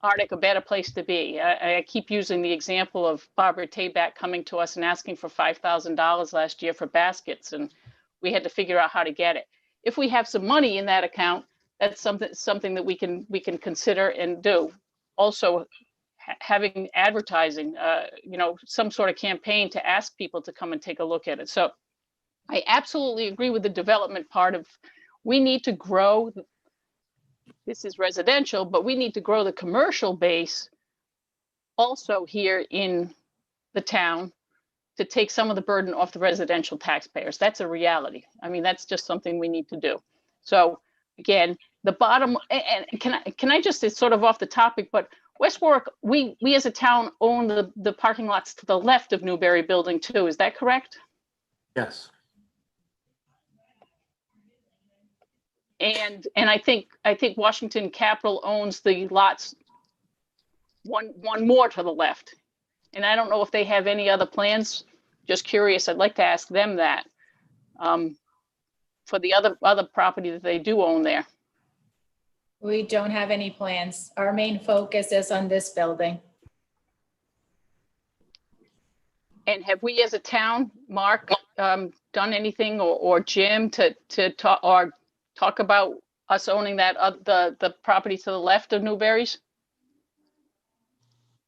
Arctic a better place to be. I keep using the example of Barbara Tabak coming to us and asking for $5,000 last year for baskets, and we had to figure out how to get it. If we have some money in that account, that's something that we can consider and do. Also, having advertising, some sort of campaign to ask people to come and take a look at it. So I absolutely agree with the development part of, we need to grow. This is residential, but we need to grow the commercial base also here in the town to take some of the burden off the residential taxpayers. That's a reality. I mean, that's just something we need to do. So again, the bottom, and can I just, it's sort of off the topic, but West Warwick, we as a town own the parking lots to the left of Newberry Building too. Is that correct? Yes. And I think Washington Capital owns the lots one more to the left. And I don't know if they have any other plans. Just curious. I'd like to ask them that for the other property that they do own there. We don't have any plans. Our main focus is on this building. And have we as a town, Mark, done anything or Jim to talk about us owning that the property to the left of Newberry's?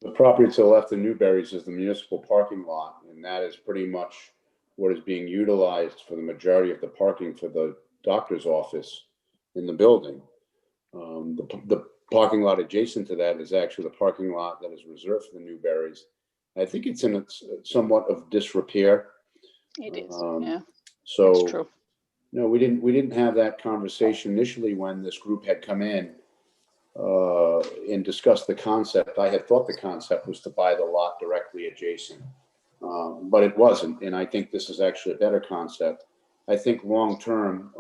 The property to the left of Newberry's is the municipal parking lot, and that is pretty much what is being utilized for the majority of the parking for the doctor's office in the building. The parking lot adjacent to that is actually the parking lot that is reserved for the Newberry's. I think it's in somewhat of disrepair. It is, yeah. So that's true. No, we didn't have that conversation initially when this group had come in and discussed the concept. I had thought the concept was to buy the lot directly adjacent, but it wasn't. And I think this is actually a better concept. I think long term,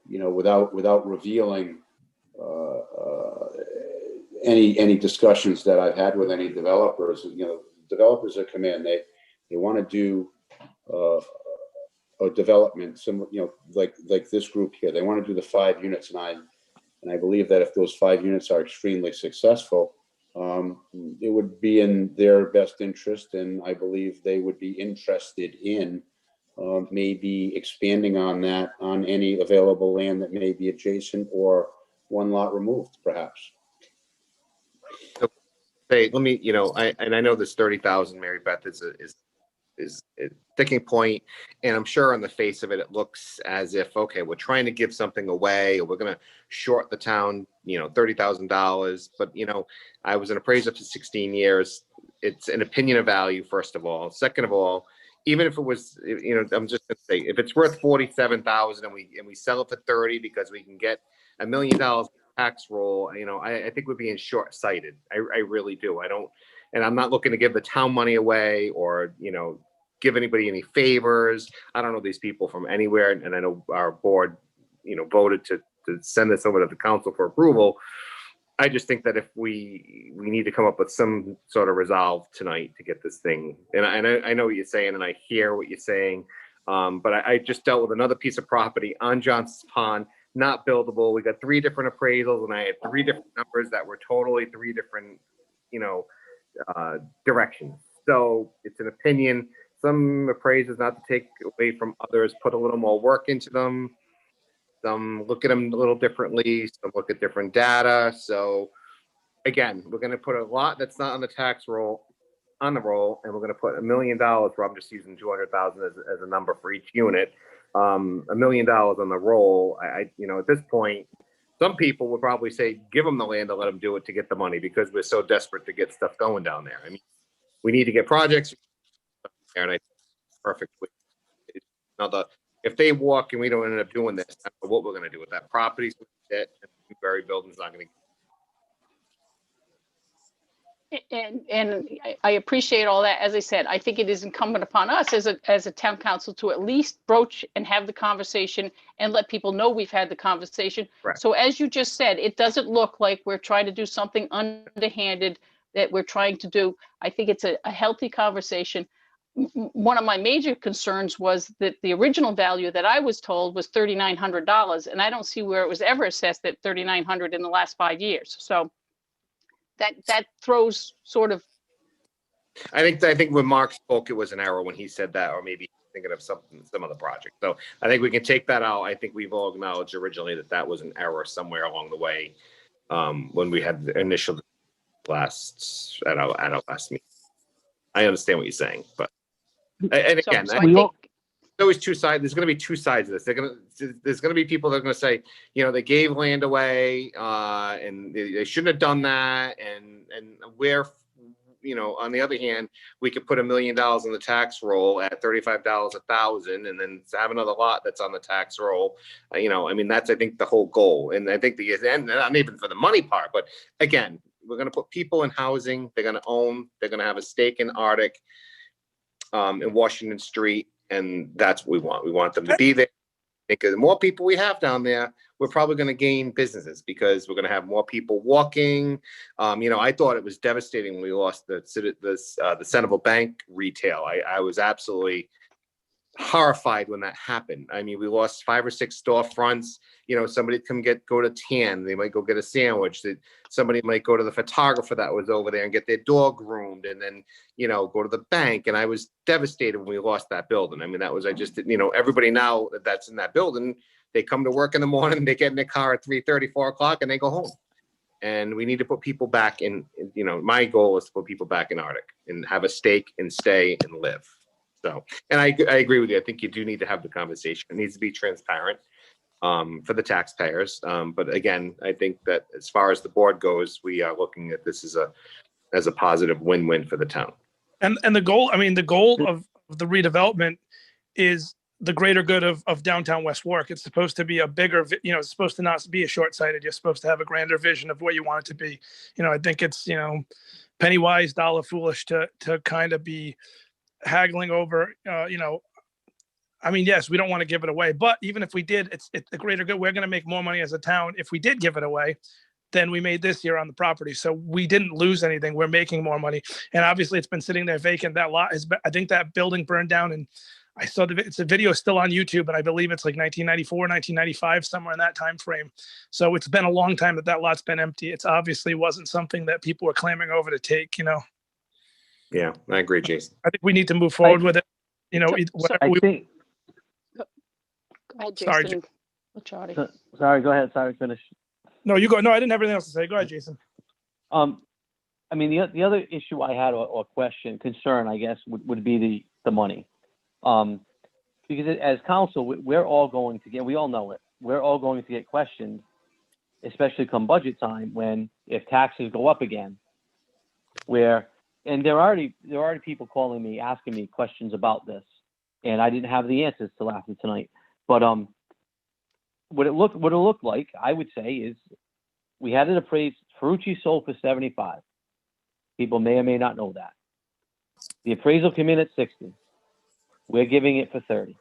without revealing any discussions that I've had with any developers, developers that come in, they want to do a development similar, like this group here. They want to do the 5 units, and I believe that if those 5 units are extremely successful, it would be in their best interest, and I believe they would be interested in maybe expanding on that on any available land that may be adjacent or one lot removed, perhaps. Hey, let me, I know this 30,000, Mary Beth, is a sticking point, and I'm sure on the face of it, it looks as if, okay, we're trying to give something away, or we're going to short the town, $30,000. But, I was an appraiser for 16 years. It's an opinion of value, first of all. Second of all, even if it was, I'm just going to say, if it's worth 47,000 and we sell it for 30 because we can get $1 million tax roll, I think we're being short-sighted. I really do. And I'm not looking to give the town money away or, give anybody any favors. I don't know these people from anywhere. And I know our board, voted to send this over to the council for approval. I just think that if we need to come up with some sort of resolve tonight to get this thing. And I know what you're saying, and I hear what you're saying. But I just dealt with another piece of property on Johnson's Pond not buildable. We got 3 different appraisals, and I had 3 different numbers that were totally 3 different, directions. So it's an opinion. Some appraisers, not to take away from others, put a little more work into them. Some look at them a little differently. Some look at different data. So again, we're going to put a lot that's not on the tax roll on the roll, and we're going to put $1 million. Where I'm just using 200,000 as a number for each unit. $1 million on the roll. At this point, some people would probably say, give them the land and let them do it to get the money, because we're so desperate to get stuff going down there. I mean, we need to get projects there, and I think it's perfectly. Now, if they walk and we don't end up doing this, I don't know what we're going to do with that property. That Newberry building's not going to. And I appreciate all that. As I said, I think it is incumbent upon us as a town council to at least broach and have the conversation and let people know we've had the conversation. Right. So as you just said, it doesn't look like we're trying to do something underhanded that we're trying to do. I think it's a healthy conversation. One of my major concerns was that the original value that I was told was $3,900, and I don't see where it was ever assessed at $3,900 in the last 5 years. So that throws sort of. I think when Mark spoke, it was an error when he said that, or maybe thinking of some other project. So I think we can take that out. I think we've all acknowledged originally that was an error somewhere along the way when we had the initial at our last meeting. I understand what you're saying, but and again, So I think. Always 2 sides. There's going to be 2 sides of this. There's going to be people that are going to say, they gave land away, and they shouldn't have done that. And where, on the other hand, we could put $1 million on the tax roll at $35 a thousand, and then have another lot that's on the tax roll. That's, I think, the whole goal. And I think and not even for the money part, but again, we're going to put people in housing. They're going to own. They're going to have a stake in Arctic, in Washington Street. And that's what we want. We want them to be there. Because the more people we have down there, we're probably going to gain businesses, because we're going to have more people walking. I thought it was devastating when we lost the Centerville Bank retail. I was absolutely horrified when that happened. I mean, we lost 5 or 6 storefronts. Somebody come go to tan. They might go get a sandwich. That somebody might go to the photographer that was over there and get their dog groomed, and then go to the bank. And I was devastated when we lost that building. I mean, everybody now that's in that building, they come to work in the morning, they get in their car at 3:30, 4 o'clock, and they go home. And we need to put people back in. My goal is to put people back in Arctic and have a stake and stay and live. So, and I agree with you. I think you do need to have the conversation. It needs to be transparent for the taxpayers. But again, I think that as far as the board goes, we are looking at this as a positive win-win for the town. And the goal of the redevelopment is the greater good of downtown West Warwick. It's supposed to be a bigger, it's supposed to not be a short-sighted. You're supposed to have a grander vision of what you want it to be. I think it's, penny wise, dollar foolish to kind of be haggling over, yes, we don't want to give it away, but even if we did, it's a greater good. We're going to make more money as a town if we did give it away than we made this year on the property. So we didn't lose anything. We're making more money. And obviously it's been sitting there vacant. That lot I think that building burned down, and I saw it's a video still on YouTube, and I believe it's like 1994, 1995, somewhere in that time frame. So it's been a long time that lot's been empty. It's obviously wasn't something that people were clamoring over to take, Yeah, I agree, Jason. I think we need to move forward with it. Think. Go ahead, Sorry, Jason. Lachati. Sorry, go ahead. Sorry, finish. No, you go. No, I didn't have anything else to say. Go ahead, Jason. The other issue I had, or question, concern, I guess, would be the money. Because as council, we're all going to we all know it. We're all going to get questioned, especially come budget time, if taxes go up again, and there are already people calling me, asking me questions about this, and I didn't have the answers till after tonight. But what it looked like, I would say, is we had it appraised. Ferrucci sold for 75. People may or may not know that. The appraisal came in at 60. We're giving it for 30.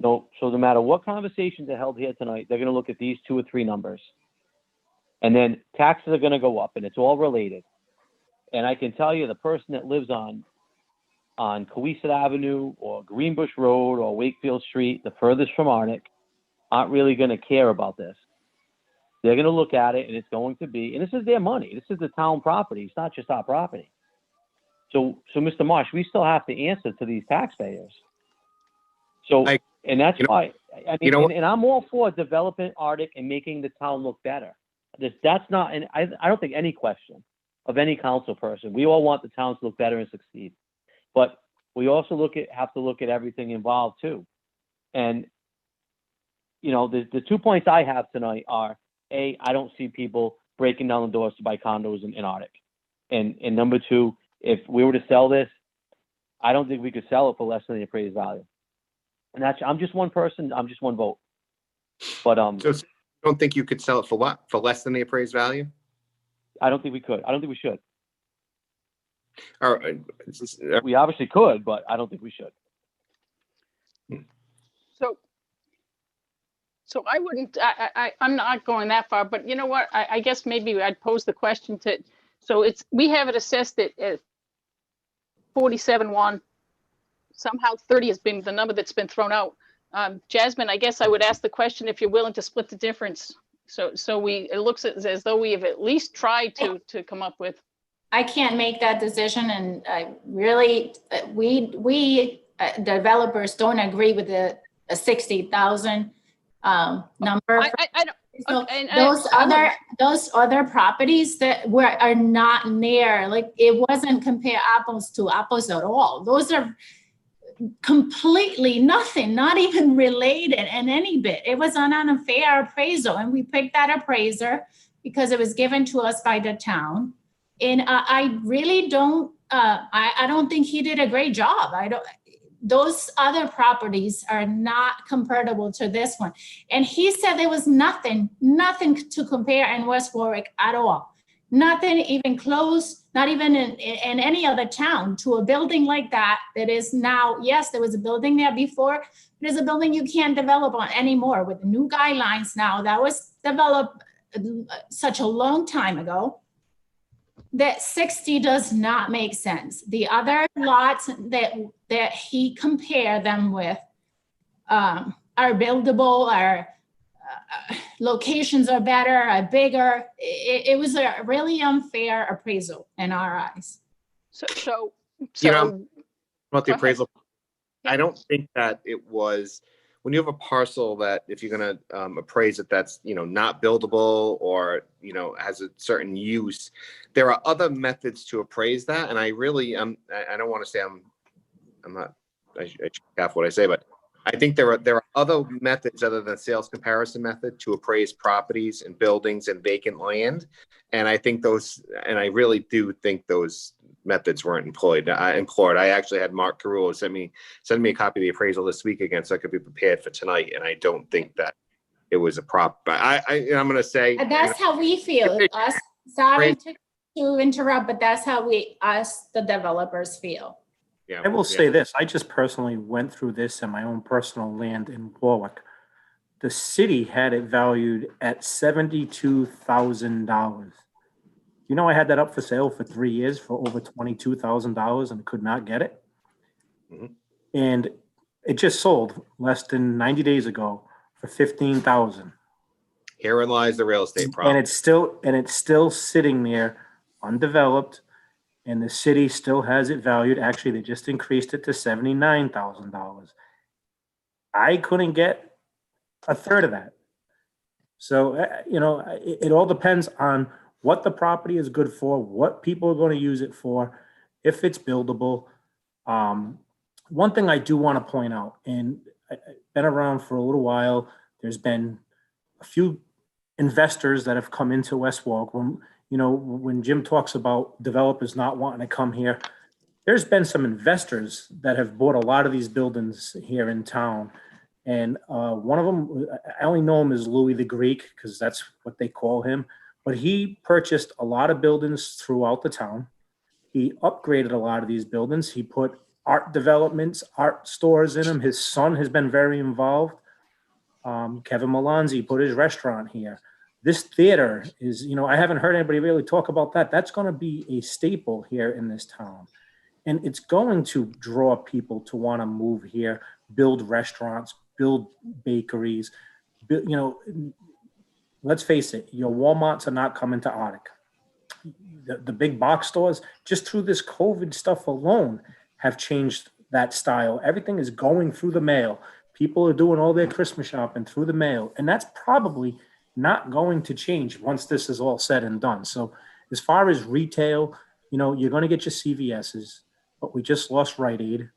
So no matter what conversations are held here tonight, they're going to look at these 2 or 3 numbers, and then taxes are going to go up, and it's all related. And I can tell you, the person that lives on Cohasset Avenue or Greenbush Road or Wakefield Street, the furthest from Arctic, aren't really going to care about this. They're going to look at it and it's going to be, and this is their money. This is the town property. It's not just our property. So Mr. Marsh, we still have to answer to these taxpayers. So, and that's why, I mean, and I'm all for developing Arctic and making the town look better. That's not, and I don't think any question of any council person. We all want the town to look better and succeed. But we also have to look at everything involved too. And, you know, the 2 points I have tonight are, A, I don't see people breaking down the doors to buy condos in Arctic. And number two, if we were to sell this, I don't think we could sell it for less than the appraised value. And that's, I'm just one person, I'm just one vote. But So you don't think you could sell it for what? For less than the appraised value? I don't think we could. I don't think we should. All right. We obviously could, but I don't think we should. So I wouldn't, I'm not going that far, but you know what? I guess maybe I'd pose the question to, so we have it assessed at 47.1. Somehow 30 has been the number that's been thrown out. Jasmine, I guess I would ask the question if you're willing to split the difference. So it looks as though we have at least tried to come up with. I can't make that decision, and I really, we developers don't agree with the 60,000 number. I don't. So Okay, those other properties that are not near, like it wasn't compare apples to apples at all. Those are completely nothing, not even related in any bit. It was an unfair appraisal, and we picked that appraiser because it was given to us by the town. And I really don't, I don't think he did a great job. Those other properties are not comparable to this one. And he said there was nothing to compare in West Warwick at all. Nothing even close, not even in any other town to a building like that is now, yes, there was a building there before, but it's a building you can't develop on anymore with new guidelines now. That was developed such a long time ago. That 60 does not make sense. The other lots that he compared them with are buildable, are locations are better, are bigger. It was a really unfair appraisal in our eyes. So you know, about the appraisal, I don't think that it was, when you have a parcel that if you're going to appraise it, that's, you know, not buildable or, you know, has a certain use, there are other methods to appraise that. And I really, I don't want to say I should be careful what I say, but I think there are other methods other than sales comparison method to appraise properties and buildings and vacant land. And I think I really do think those methods weren't employed. I actually had Mark Carullo send me a copy of the appraisal this week again, so I could be prepared for tonight. And I don't think that it was a prop. But I'm going to say that's how we feel. Us, sorry to interrupt, but that's how us, the developers, feel. Yeah, I will say this. I just personally went through this in my own personal land in Warwick. The city had it valued at $72,000. You know, I had that up for sale for 3 years for over $22,000 and could not get it. Mm-hmm. And it just sold less than 90 days ago for $15,000. Herein lies the real estate problem. And it's still sitting there undeveloped, and the city still has it valued. Actually, they just increased it to $79,000. I couldn't get a third of that. So, you know, it all depends on what the property is good for, what people are going to use it for, if it's buildable. One thing I do want to point out, and I've been around for a little while, there's been a few investors that have come into West Warwick. When Jim talks about developers not wanting to come here, there's been some investors that have bought a lot of these buildings here in town. And one of them, I only know him as Louis the Greek because that's what they call him. But he purchased a lot of buildings throughout the town. He upgraded a lot of these buildings. He put art developments, art stores in them. His son has been very involved. Kevin Malanzi put his restaurant here. This theater is, I haven't heard anybody really talk about that. That's going to be a staple here in this town. And it's going to draw people to want to move here, build restaurants, build bakeries, you know, let's face it, your Walmarts are not coming to Arctic. The big box stores, just through this COVID stuff alone, have changed that style. Everything is going through the mail. People are doing all their Christmas shopping through the mail. And that's probably not going to change once this is all said and done. So as far as retail, you know, you're going to get your CVS's, but we just lost Rite Aid.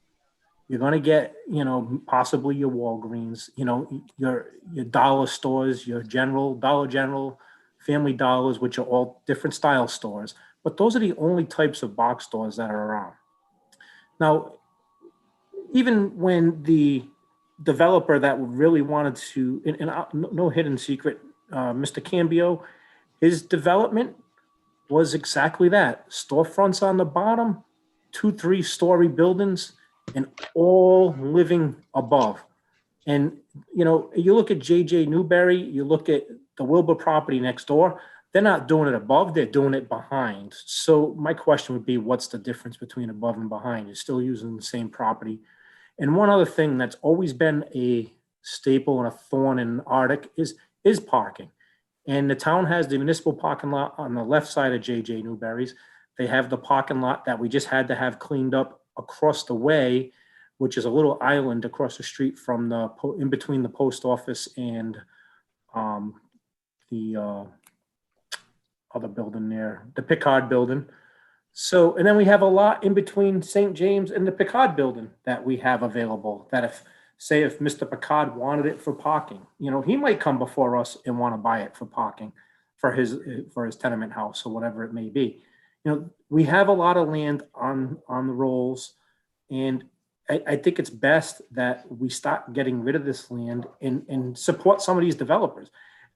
You're going to get, you know, possibly your Walgreens, you know, your dollar stores, your Dollar General, Family Dollars, which are all different style stores. But those are the only types of box stores that are around. Now, even when the developer that really wanted to, and no hidden secret, Mr. Cambio, his development was exactly that. Storefronts on the bottom, 2-3-story buildings, and all living above. And, you know, you look at JJ Newberry, you look at the Wilbur property next door, they're not doing it above, they're doing it behind. So my question would be, what's the difference between above and behind? You're still using the same property. And one other thing that's always been a staple and a thorn in Arctic is parking. And the town has the municipal parking lot on the left side of JJ Newberry's. They have the parking lot that we just had to have cleaned up across the way, which is a little island across the street from in between the post office and the other building there, the Picard building. So, and then we have a lot in between St. James and the Picard building that we have available, that if Mr. Picard wanted it for parking, you know, he might come before us and want to buy it for parking for his tenement house or whatever it may be. You know, we have a lot of land on the rolls, and I think it's best that we start getting rid of this land and support some of these developers.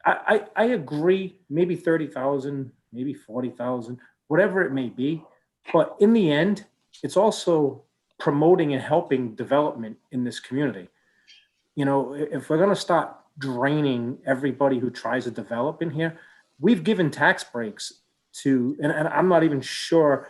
I agree, maybe 30,000, maybe 40,000, whatever it may be. But in the end, it's also promoting and helping development in this community. You know, if we're going to start draining everybody who tries to develop in here, we've given tax breaks to, and I'm not even sure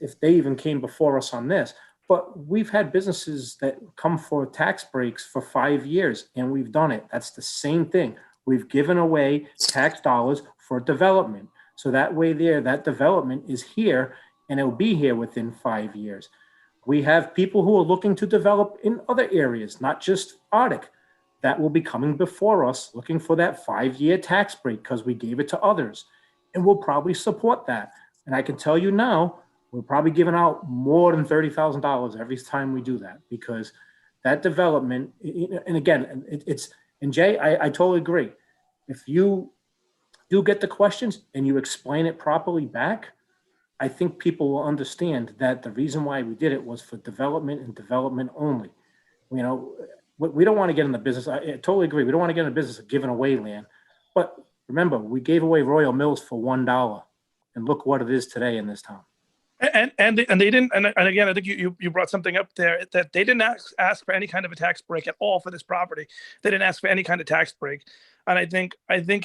if they even came before us on this, but we've had businesses that come for tax breaks for 5 years, and we've done it. That's the same thing. We've given away tax dollars for development. So that way that development is here, and it'll be here within 5 years. We have people who are looking to develop in other areas, not just Arctic, that will be coming before us looking for that 5-year tax break because we gave it to others. And we'll probably support that. And I can tell you now, we're probably giving out more than $30,000 every time we do that, because that development, and again, and Jay, I totally agree. If you do get the questions and you explain it properly back, I think people will understand that the reason why we did it was for development and development only. You know, we don't want to get in the business. I totally agree. We don't want to get in the business of giving away land. But remember, we gave away Royal Mills for $1, and look what it is today in this town. And they didn't, and again, I think you brought something up there that they didn't ask for any kind of a tax break at all for this property. They didn't ask for any kind of tax break. And I think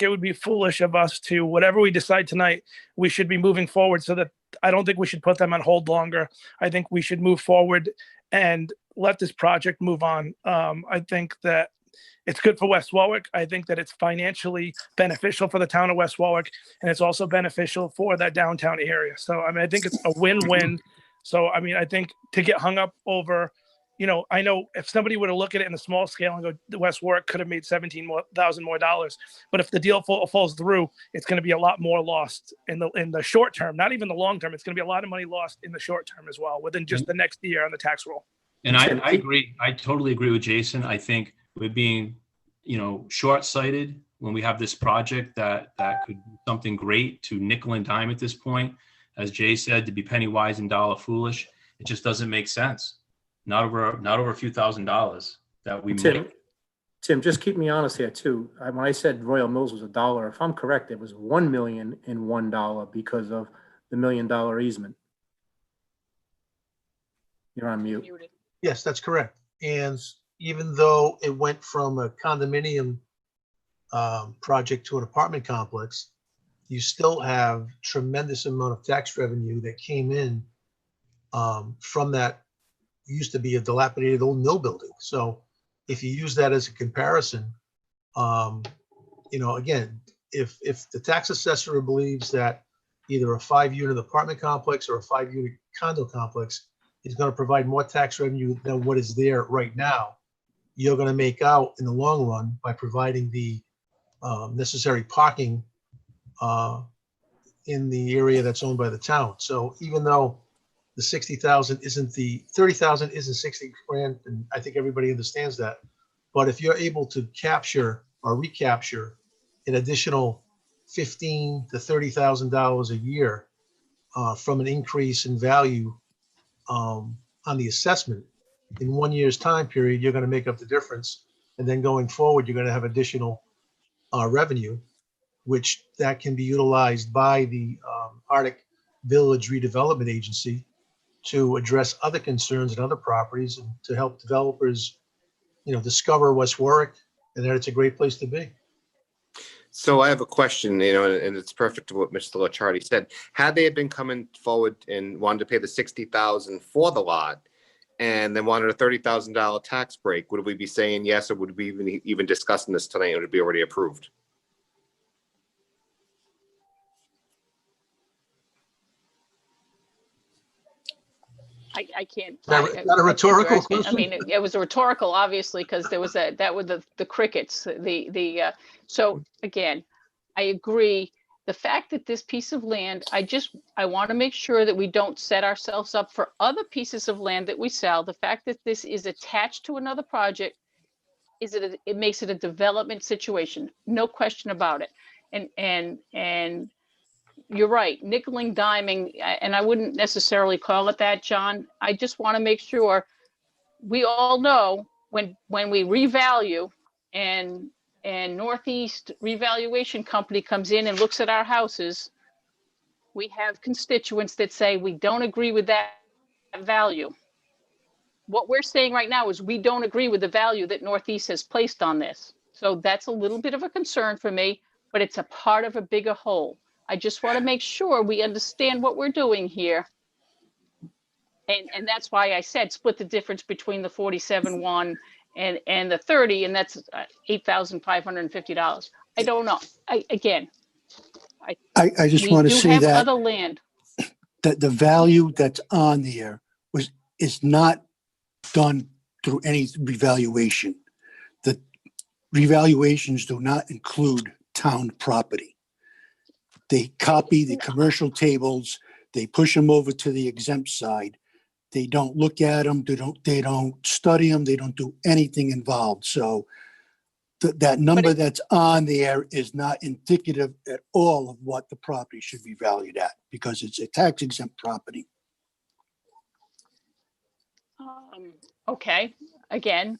it would be foolish of us to, whatever we decide tonight, we should be moving forward, so that I don't think we should put them on hold longer. I think we should move forward and let this project move on. I think that it's good for West Warwick. I think that it's financially beneficial for the town of West Warwick, and it's also beneficial for that downtown area. So, I mean, I think it's a win-win. So, I mean, I think to get hung up over, you know, I know if somebody were to look at it in a small scale and go, the West Warwick could have made $17,000 more, but if the deal falls through, it's going to be a lot more lost in the short term, not even the long term. It's going to be a lot of money lost in the short term as well, within just the next year on the tax roll. And I agree. I totally agree with Jason. I think we're being, you know, short-sighted when we have this project that could be something great to nickel and dime at this point. As Jay said, to be penny wise and dollar foolish, it just doesn't make sense. Not over a few $1,000s that we make. Tim, just keep me honest here too. When I said Royal Mills was $1, if I'm correct, it was $1,000,001 because of the $1 million easement. You're on mute. Yes, that's correct. And even though it went from a condominium project to an apartment complex, you still have tremendous amount of tax revenue that came in from that used to be a dilapidated old mill building. So if you use that as a comparison, Um, again, if the tax assessor believes that either a 5-unit apartment complex or a 5-unit condo complex is going to provide more tax revenue than what is there right now, you're going to make out in the long run by providing the necessary parking in the area that's owned by the town. So even though the 60,000 isn't 30,000 isn't 60 grand, and I think everybody understands that. But if you're able to capture or recapture an additional $15,000 to $30,000 a year from an increase in value on the assessment in 1 year's time period, you're going to make up the difference. And then going forward, you're going to have additional revenue, which that can be utilized by the Arctic Village Redevelopment Agency to address other concerns and other properties and to help developers, discover West Warwick and that it's a great place to be. So I have a question, and it's perfect to what Mr. Licciardi said. Had they been coming forward and wanted to pay the $60,000 for the lot and then wanted a $30,000 tax break, would we be saying yes, or would we even discussing this tonight? Would it be already approved? I can't. Is that a rhetorical question? I mean, it was a rhetorical, obviously, because there was that were the crickets. So again, I agree. The fact that this piece of land, I want to make sure that we don't set ourselves up for other pieces of land that we sell. The fact that this is attached to another project, it makes it a development situation. No question about it. And you're right, nickeling, diming, and I wouldn't necessarily call it that, John. I just want to make sure we all know when we revalue and Northeast Revaluation Company comes in and looks at our houses, we have constituents that say we don't agree with that value. What we're saying right now is we don't agree with the value that Northeast has placed on this. So that's a little bit of a concern for me, but it's a part of a bigger whole. I just want to make sure we understand what we're doing here. And that's why I said split the difference between the 47.1 and the 30, and that's $8,550. I don't know. I just want to say that other land. that the value that's on there is not done through any revaluation. The revaluations do not include town property. They copy the commercial tables, they push them over to the exempt side. They don't look at them, they don't study them, they don't do anything involved. So that number that's on there is not indicative at all of what the property should be valued at because it's a tax exempt property. Okay, again,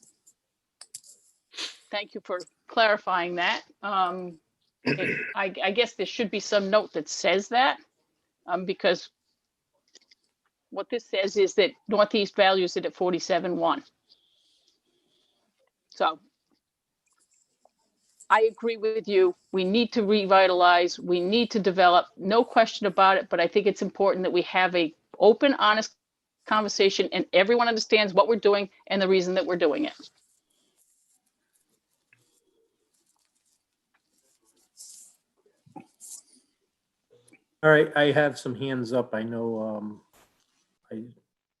thank you for clarifying that. I guess there should be some note that says that, because what this says is that Northeast values it at 47.1. So I agree with you. We need to revitalize, we need to develop, no question about it, but I think it's important that we have a open, honest conversation and everyone understands what we're doing and the reason that we're doing it. All right, I have some hands up. I know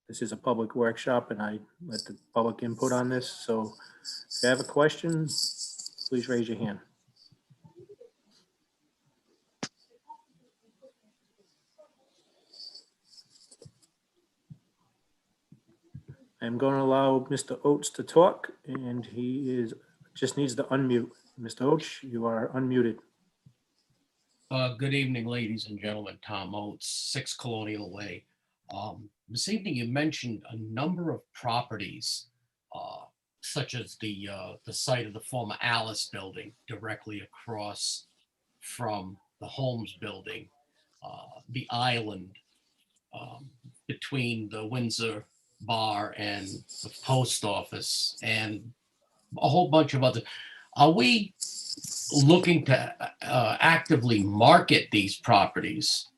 this is a public workshop and I let the public input on this. So if you have a question, please raise your hand. I'm going to allow Mr. Oates to talk and he just needs to unmute. Mr. Oates, you are unmuted. Good evening, ladies and gentlemen. Tom Oates, 6 Colonial Way. This evening, you mentioned a number of properties, such as the site of the former Alice building directly across from the Holmes building, the island between the Windsor Bar and the post office, and a whole bunch of other. Are we looking to actively market these properties?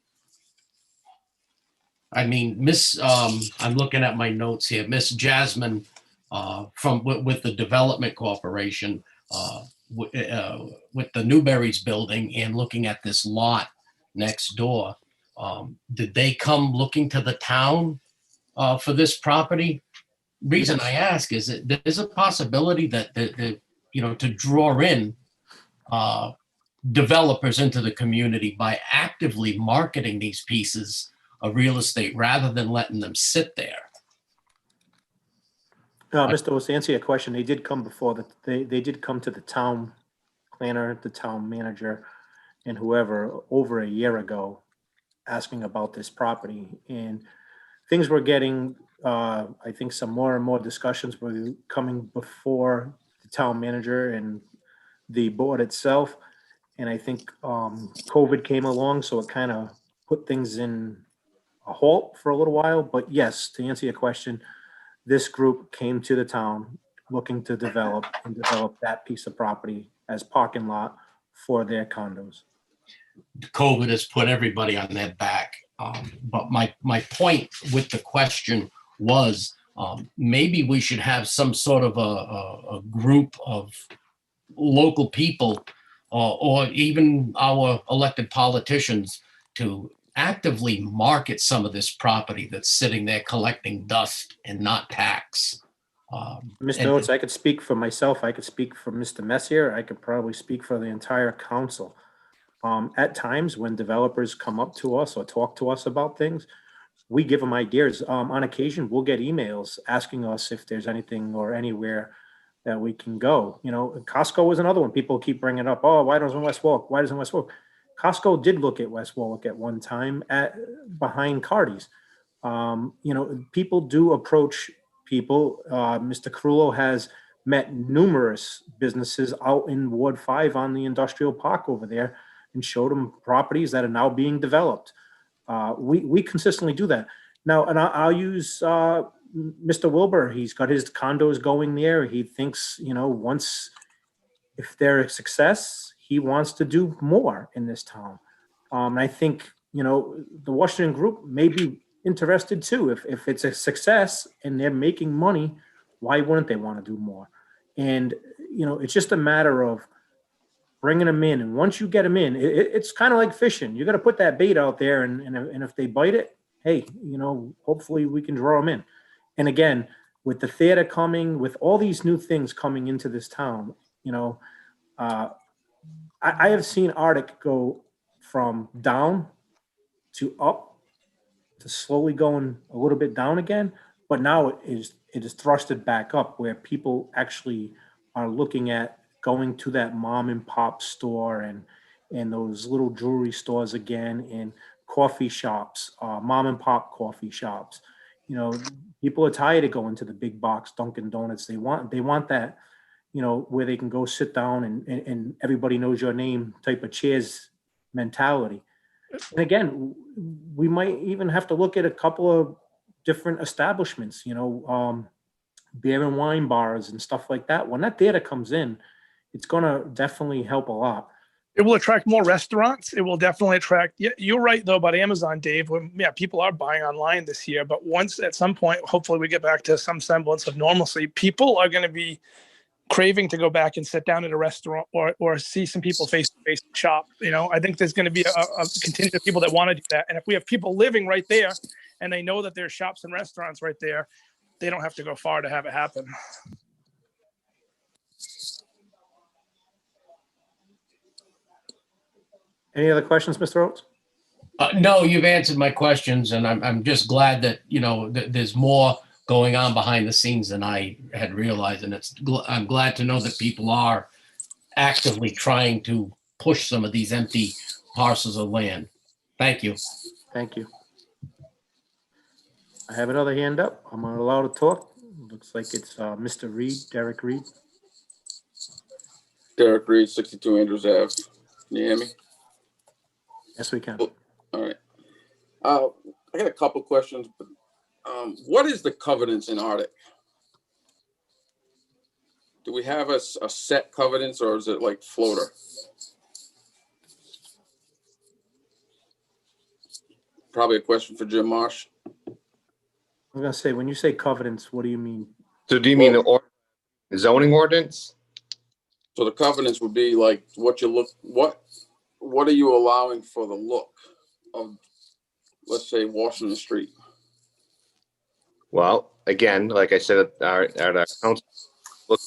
I mean, I'm looking at my notes here, Miss Jasmine with the Development Corporation with the Newberry's building and looking at this lot next door, did they come looking to the town for this property? Reason I ask is that there's a possibility that to draw in developers into the community by actively marketing these pieces of real estate rather than letting them sit there. Mr. Oates, to answer your question, they did come they did come to the town planner, the town manager, and whoever over a year ago asking about this property. And things were getting, I think some more and more discussions were coming before the town manager and the board itself. And I think COVID came along, so it kind of put things in a halt for a little while. But yes, to answer your question, this group came to the town looking to develop that piece of property as parking lot for their condos. COVID has put everybody on their back. But my point with the question was maybe we should have some sort of a group of local people or even our elected politicians to actively market some of this property that's sitting there collecting dust and not tax. Mr. Oates, I could speak for myself. I could speak for Mr. Messier. I could probably speak for the entire council. At times when developers come up to us or talk to us about things, we give them ideas. On occasion, we'll get emails asking us if there's anything or anywhere that we can go. You know, Costco was another one. People keep bringing up, oh, why doesn't West Warwick? Why doesn't West Warwick? Costco did look at West Warwick at one time behind Cardi's. People do approach people. Mr. Carullo has met numerous businesses out in Ward 5 on the industrial park over there and showed them properties that are now being developed. We consistently do that. Now, and I'll use Mr. Wilbur. He's got his condos going there. He thinks, once, if they're a success, he wants to do more in this town. I think, the Washington Group may be interested too. If it's a success and they're making money, why wouldn't they want to do more? And, it's just a matter of bringing them in. And once you get them in, it's kind of like fishing. You got to put that bait out there. And if they bite it, hey, hopefully we can draw them in. And again, with the theater coming, with all these new things coming into this town, I have seen Arctic go from down to up to slowly going a little bit down again. But now it is thrusted back up where people actually are looking at going to that mom and pop store and those little jewelry stores again, and coffee shops, mom and pop coffee shops. People are tired of going to the big box Dunkin' Donuts. They want that, where they can go sit down and everybody knows your name type of chairs mentality. And again, we might even have to look at a couple of different establishments, beer and wine bars and stuff like that. When that theater comes in, it's going to definitely help a lot. It will attract more restaurants. It will definitely attract. Yeah, you're right though about Amazon, Dave. People are buying online this year, but once at some point, hopefully we get back to some semblance of normalcy. People are going to be craving to go back and sit down at a restaurant or see some people face to face shop. I think there's going to be a contingent of people that want to do that. And if we have people living right there and they know that there's shops and restaurants right there, they don't have to go far to have it happen. Any other questions, Mr. Oates? No, you've answered my questions, and I'm just glad that there's more going on behind the scenes than I had realized, and I'm glad to know that people are actively trying to push some of these empty parcels of land. Thank you. Thank you. I have another hand up. I'm not allowed to talk. Looks like it's Mr. Reed, Derek Reed. Derek Reed, 62 Andrews Ave. Can you hear me? Yes, we can. All right. I got a couple questions. But, what is the covenants in Arctic? Do we have a set covenants, or is it like floater? Probably a question for Jim Marsh. I'm going to say, when you say covenants, what do you mean? So do you mean the zoning ordinance? So the covenants would be like what are you allowing for the look of, let's say, Washington Street? Well, again, like I said, at our council, look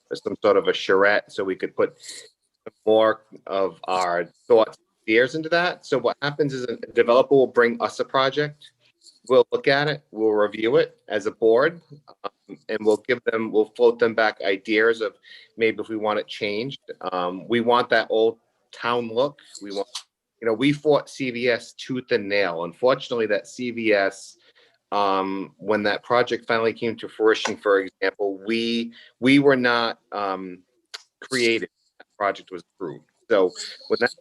for some sort of a charrette so we could put more of our thoughts, ideas into that. So what happens is a developer will bring us a project. We'll look at it, we'll review it as a board, and we'll float them back ideas of maybe if we want it changed. We want that old town look. We fought CVS tooth and nail. Unfortunately, that CVS, when that project finally came to fruition, for example, we were not creative. That project was approved. So when that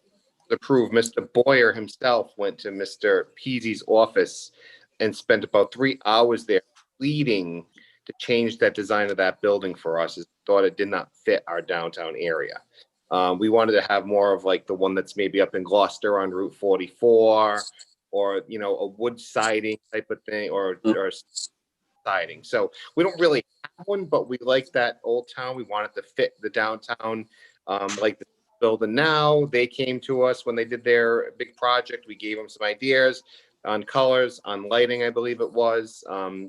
was approved, Mr. Boyer himself went to Mr. Peasy's office and spent about 3 hours there pleading to change that design of that building for us. He thought it did not fit our downtown area. We wanted to have more of like the one that's maybe up in Gloucester on Route 44, or a wood siding type of thing, or siding. So we don't really have one, but we like that old town. We want it to fit the downtown, like the building now. They came to us when they did their big project. We gave them some ideas on colors, on lighting, I believe it was.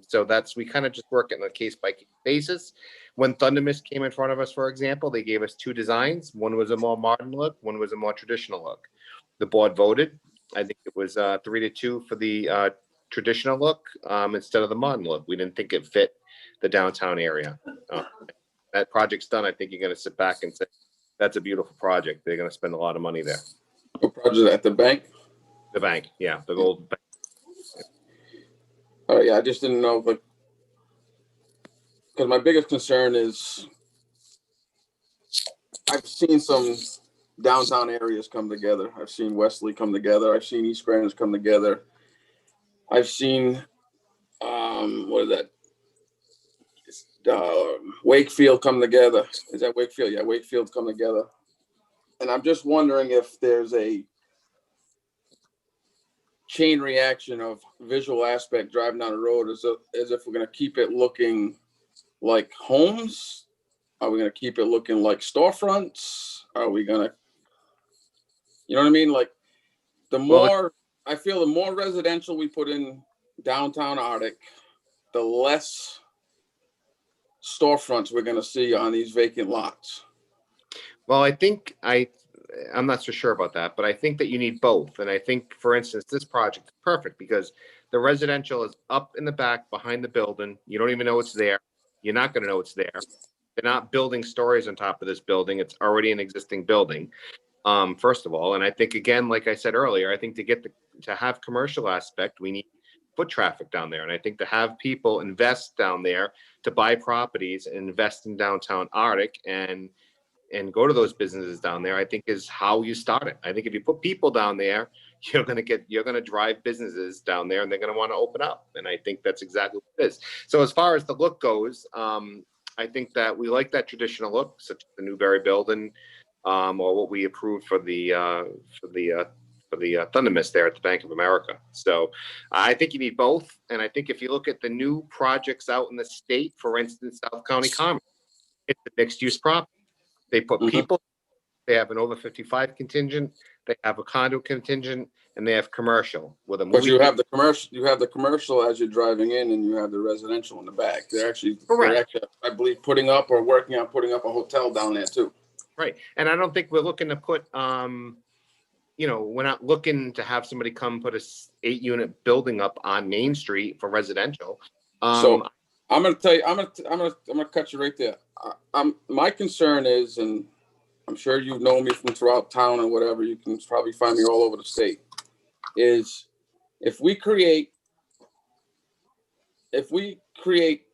So we kind of just work it on a case by case basis. When Thunder Mist came in front of us, for example, they gave us 2 designs. One was a more modern look, one was a more traditional look. The board voted. I think it was 3-2 for the traditional look instead of the modern look. We didn't think it fit the downtown area. That project's done. I think you're going to sit back and say, that's a beautiful project. They're going to spend a lot of money there. What project at the bank? The bank, yeah, the old bank. Oh yeah, I just didn't know, but because my biggest concern is I've seen some downtown areas come together. I've seen Wesley come together. I've seen East Greenwich come together. I've seen what is that? Wakefield come together. Is that Wakefield? Yeah, Wakefield come together. And I'm just wondering if there's a chain reaction of visual aspect driving down the road, as if we're going to keep it looking like homes. Are we going to keep it looking like storefronts? Are we going to, you know what I mean? Like I feel the more residential we put in downtown Arctic, the less storefronts we're going to see on these vacant lots. Well, I'm not so sure about that, but I think that you need both. And I think, for instance, this project is perfect because the residential is up in the back behind the building. You don't even know it's there. You're not going to know it's there. They're not building stories on top of this building. It's already an existing building, first of all. And I think, again, like I said earlier, I think to have commercial aspect, we need foot traffic down there. And I think to have people invest down there, to buy properties and invest in downtown Arctic and go to those businesses down there, I think is how you start it. I think if you put people down there, you're going to drive businesses down there and they're going to want to open up. And I think that's exactly what it is. So as far as the look goes, I think that we like that traditional look, such as the Newberry building, or what we approved for the Thunder Mist there at the Bank of America. So I think you need both. And I think if you look at the new projects out in the state, for instance, South County Common, it's a mixed use property. They put people, they have an over 55 contingent, they have a condo contingent, and they have commercial with a movie. But you have the commercial as you're driving in, and you have the residential in the back. They're actually, I believe, putting up or working on putting up a hotel down there too. Right. And I don't think we're looking to put, we're not looking to have somebody come put a 8-unit building up on Main Street for residential. So I'm going to tell you, I'm going to cut you right there. My concern is, and I'm sure you've known me from throughout town and whatever, you can probably find me all over the state, is if we create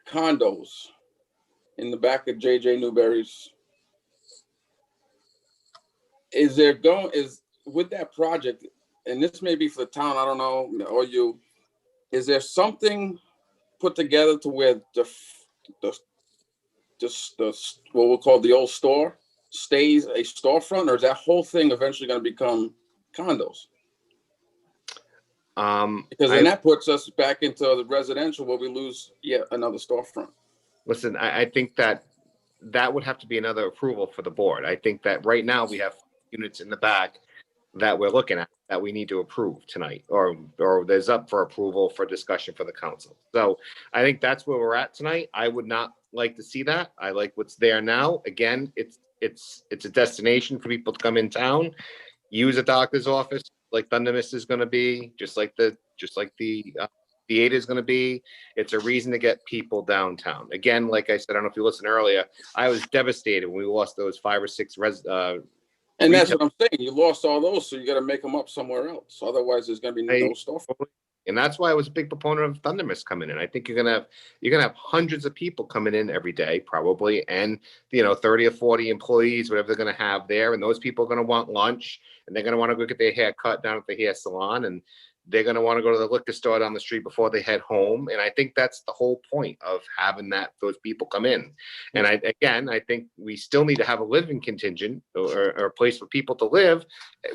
condos in the back of JJ Newberry's, with that project, and this may be for the town, I don't know, or is there something put together to where the what we'll call the old store stays a storefront, or is that whole thing eventually going to become condos? Because then that puts us back into the residential where we lose yet another storefront. Listen, I think that that would have to be another approval for the board. I think that right now we have units in the back that we're looking at that we need to approve tonight, or there's up for approval for discussion for the council. So I think that's where we're at tonight. I would not like to see that. I like what's there now. Again, it's a destination for people to come in town, use a doctor's office like Thunder Mist is going to be, just like the theater is going to be. It's a reason to get people downtown. Again, like I said, I don't know if you listened earlier, I was devastated when we lost those 5 or 6 And that's what I'm saying. You lost all those, so you got to make them up somewhere else. Otherwise, there's going to be no stuff. And that's why I was a big proponent of Thunder Mist coming in. I think you're gonna have hundreds of people coming in every day, probably, and 30 or 40 employees, whatever they're gonna have there. And those people are gonna want lunch, and they're gonna want to go get their hair cut down at the hair salon, and they're going to want to go to the liquor store down the street before they head home. And I think that's the whole point of having those people come in. And I think we still need to have a living contingent or a place for people to live.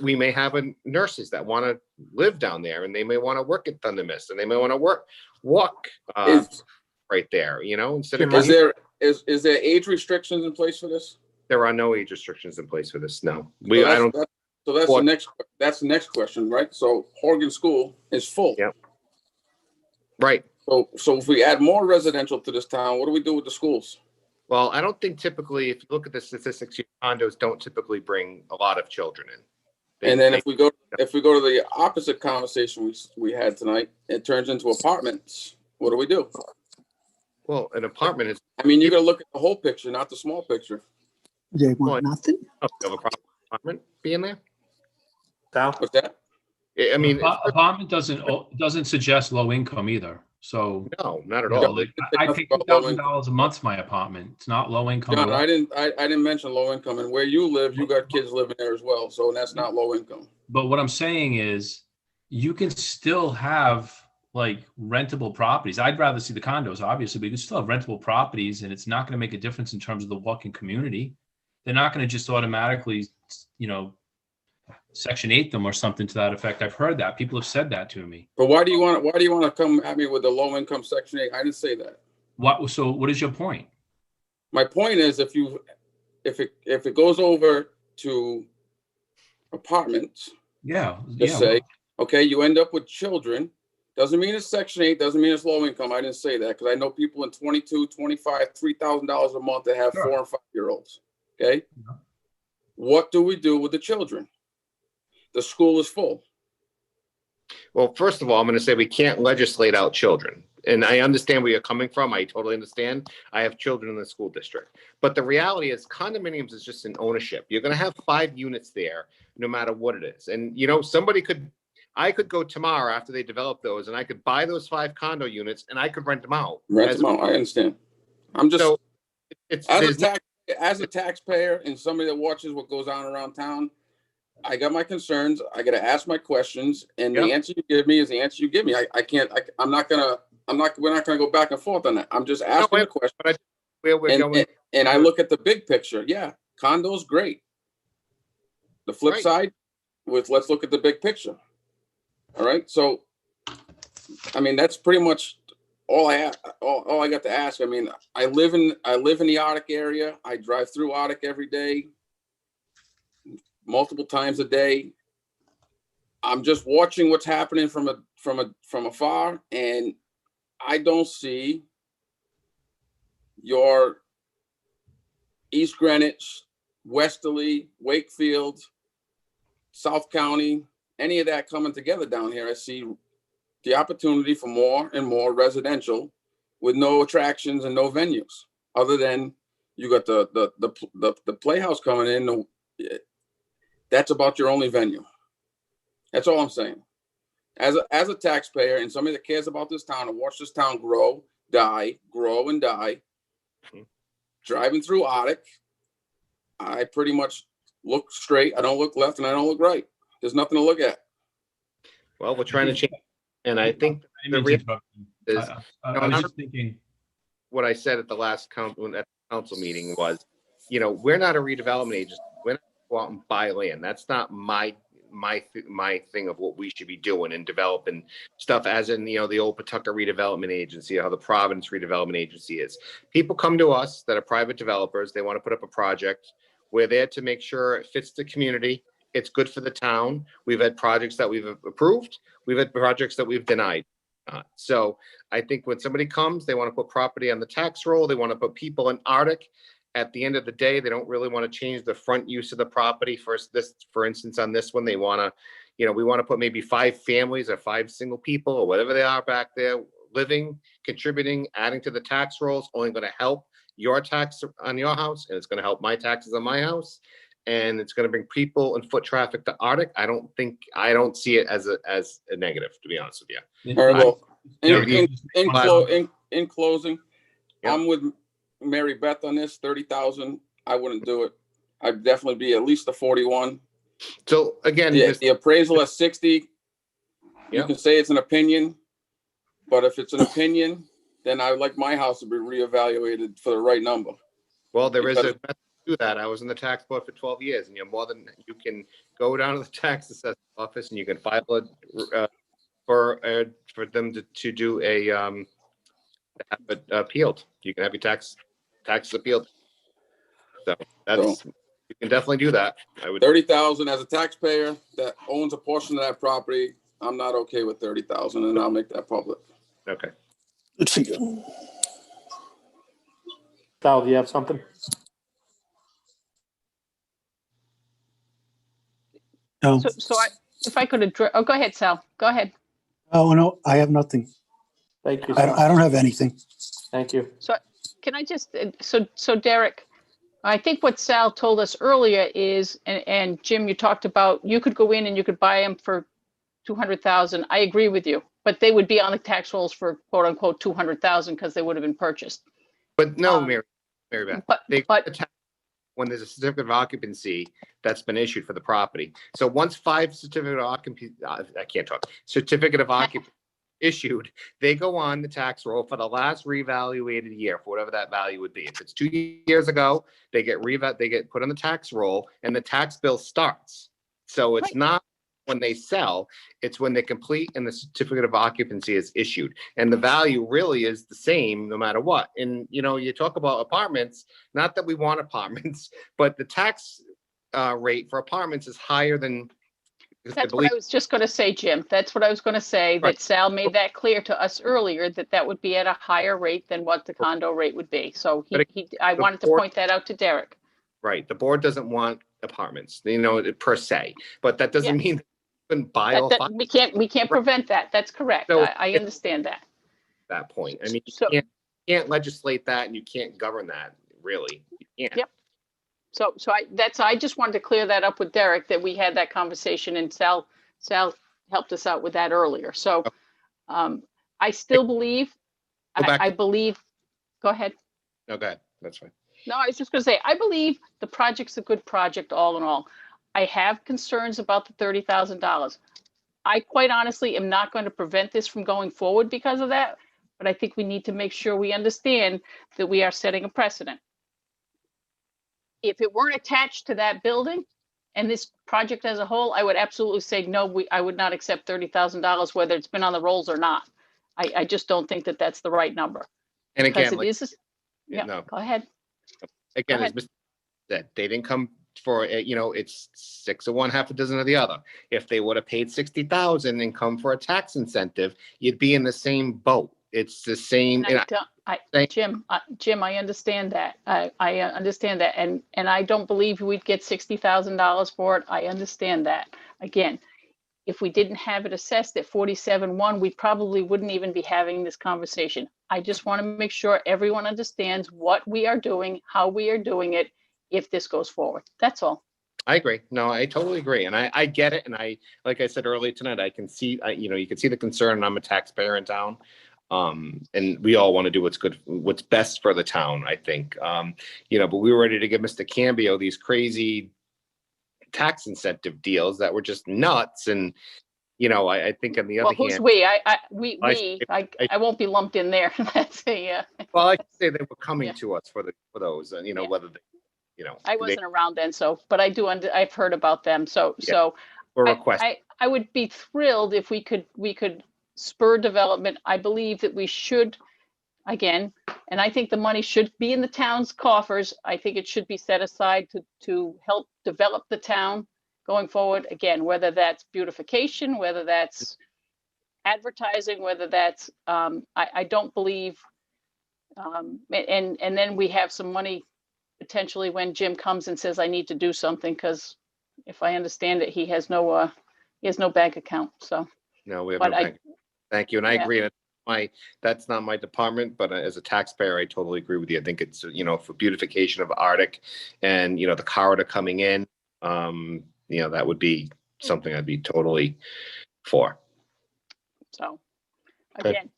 We may have nurses that want to live down there, and they may want to work at Thunder Mist, and they may want to walk right there, instead of. Is there age restrictions in place for this? There are no age restrictions in place for this. No, So that's the next question, right? So Horgan School is full. Yep. Right. So if we add more residential to this town, what do we do with the schools? Well, I don't think typically, if you look at the statistics, condos don't typically bring a lot of children in. And then if we go to the opposite conversation we had tonight, it turns into apartments. What do we do? Well, an apartment is. I mean, you got to look at the whole picture, not the small picture. They want nothing. You have a problem with apartment being there? What's that? I mean, apartment doesn't suggest low income either. So no, not at all. I pay $2,000 a month for my apartment. It's not low income. John, I didn't mention low income, and where you live, you got kids living there as well. So that's not low income. But what I'm saying is, you can still have like rentable properties. I'd rather see the condos, obviously, but you can still have rentable properties, and it's not going to make a difference in terms of the walking community. They're not going to just automatically, Section 8 them or something to that effect. I've heard that. People have said that to me. But why do you want to come at me with the low income Section 8? I didn't say that. So what is your point? My point is, if it goes over to apartments, say, okay, you end up with children. Doesn't mean it's Section 8, doesn't mean it's low income. I didn't say that, because I know people in 22, 25, $3,000 a month that have 4 and 5 year olds. Okay. Yeah. What do we do with the children? The school is full. Well, first of all, I'm going to say we can't legislate out children. And I understand where you're coming from. I totally understand. I have children in the school district. But the reality is, condominiums is just an ownership. You're going to have 5 units there, no matter what it is. And, I could go tomorrow after they develop those, and I could buy those 5 condo units, and I could rent them out. I understand. I'm just, so as a taxpayer and somebody that watches what goes on around town, I got my concerns. I got to ask my questions, and the answer you give me is the answer you give me. We're not gonna go back and forth on that. I'm just asking a question. And I look at the big picture. Yeah, condos, great. The flip side, let's look at the big picture. All right. So, I mean, that's pretty much all I got to ask. I mean, I live in the Arctic area. I drive through Arctic every day, multiple times a day. I'm just watching what's happening from afar, and I don't see your East Greenwich, Westerly, Wakefield, South County, any of that coming together down here. I see the opportunity for more and more residential with no attractions and no venues, other than you got the Playhouse coming in. That's about your only venue. That's all I'm saying. As a taxpayer and somebody that cares about this town and watch this town grow and die, driving through Arctic, I pretty much look straight. I don't look left and I don't look right. There's nothing to look at. Well, we're trying to change. And I think the reality is, I was just thinking what I said at the last council meeting was, we're not a redevelopment agency. We're not going to go out and buy land. That's not my my thing of what we should be doing and developing stuff, as in, you know, the old Pawtucket Redevelopment Agency, how the Providence Redevelopment Agency is. People come to us that are private developers. They want to put up a project. We're there to make sure it fits the community. It's good for the town. We've had projects that we've approved. We've had projects that we've denied. So I think when somebody comes, they want to put property on the tax roll. They want to put people in Arctic. At the end of the day, they don't really want to change the front use of the property. For instance, on this one, they want to, you know, we want to put maybe 5 families or 5 single people or whatever they are back there living, contributing, adding to the tax rolls, only going to help your tax on your house, and it's going to help my taxes on my house, and it's going to bring people and foot traffic to Arctic. I don't see it as a negative, to be honest with you. All right, well, Yeah. in closing, Yeah. I'm with Mary Beth on this. 30,000, I wouldn't do it. I'd definitely be at least a 41. So again, the appraisal at 60, you Yeah. can say it's an opinion, but if it's an opinion, then I would like my house to be reevaluated for the right number. Well, there is a Because- method to do that. I was in the tax board for 12 years, and you can go down to the tax assessor's office and you can file it for them to do a have it appealed. You can have your taxes appealed. So you can definitely do that. I would 30,000 as a taxpayer that owns a portion of that property. I'm not okay with 30,000, and I'll make that public. Okay. Let's see. Sal, do you have something? No. So if I could address, go ahead, Sal, go ahead. Oh, no, I have nothing. Thank you. I don't have anything. Thank you. So can I just, so Derek, I think what Sal told us earlier is, and Jim, you talked about, you could go in and you could buy them for 200,000. I agree with you, but they would be on the tax rolls for quote unquote 200,000 because they would have been purchased. But no, Mary Beth, but when there's a certificate of occupancy that's been issued for the property. So once 5 certificate of occupancy, certificate of occupancy issued, they go on the tax roll for the last reevaluated year for whatever that value would be. If it's 2 years ago, they get put on the tax roll and the tax bill starts. So it's not when they sell, it's when they complete and the certificate of occupancy is issued. And the value really is the same no matter what. And, you know, you talk about apartments, not that we want apartments, but the tax rate for apartments is higher than. That's what I was just going to say, Jim. That's what I was going to say, that Sal made that clear to us earlier, that would be at a higher rate than what the condo rate would be. So I wanted to point that out to Derek. Right. The board doesn't want apartments, you know, per se, but that doesn't mean we can buy all five. We can't prevent that. That's correct. So I understand that. That point. I mean, you can't legislate that and you can't govern that, really. You can't. Yep. So I just wanted to clear that up with Derek, that we had that conversation, and Sal helped us out with that earlier. So I still believe, I believe, go ahead. No, go ahead. That's fine. No, I was just going to say, I believe the project's a good project all in all. I have concerns about the $30,000. I quite honestly am not going to prevent this from going forward because of that, but I think we need to make sure we understand that we are setting a precedent. If it weren't attached to that building and this project as a whole, I would absolutely say, no, I would not accept $30,000, whether it's been on the rolls or not. I just don't think that that's the right number. And again, go ahead. Again, as Mr. said, they didn't come for it, you know, it's 6 of one, half a dozen of the other. If they would have paid 60,000 and come for a tax incentive, you'd be in the same boat. It's the same. Jim, I understand that. I understand that. And I don't believe we'd get $60,000 for it. I understand that. Again, if we didn't have it assessed at 47.1, we probably wouldn't even be having this conversation. I just want to make sure everyone understands what we are doing, how we are doing it, if this goes forward. That's all. I agree. No, I totally agree. And I get it. And like I said earlier tonight, I can see, you can see the concern. I'm a taxpayer in town. And we all want to do what's best for the town, I think. But we were ready to give Mr. Cambio these crazy tax incentive deals that were just nuts. And, I think on the other hand. I won't be lumped in there. That's well, I can say they were coming to us for those, and whether they, I wasn't around then, but I do. I've heard about them. So or request. I would be thrilled if we could spur development. I believe that we should, again, and I think the money should be in the town's coffers. I think it should be set aside to help develop the town going forward. Again, whether that's beautification, whether that's advertising, whether that's, I don't believe, and then we have some money potentially when Jim comes and says, I need to do something, because if I understand it, he has no bank account, so. No, we have But no bank. Thank you. And I Yeah. agree. That's not my department, but as a taxpayer, I totally agree with you. I think it's, for beautification of Arctic and, the corridor coming in, that would be something I'd be totally for. So, Okay. again,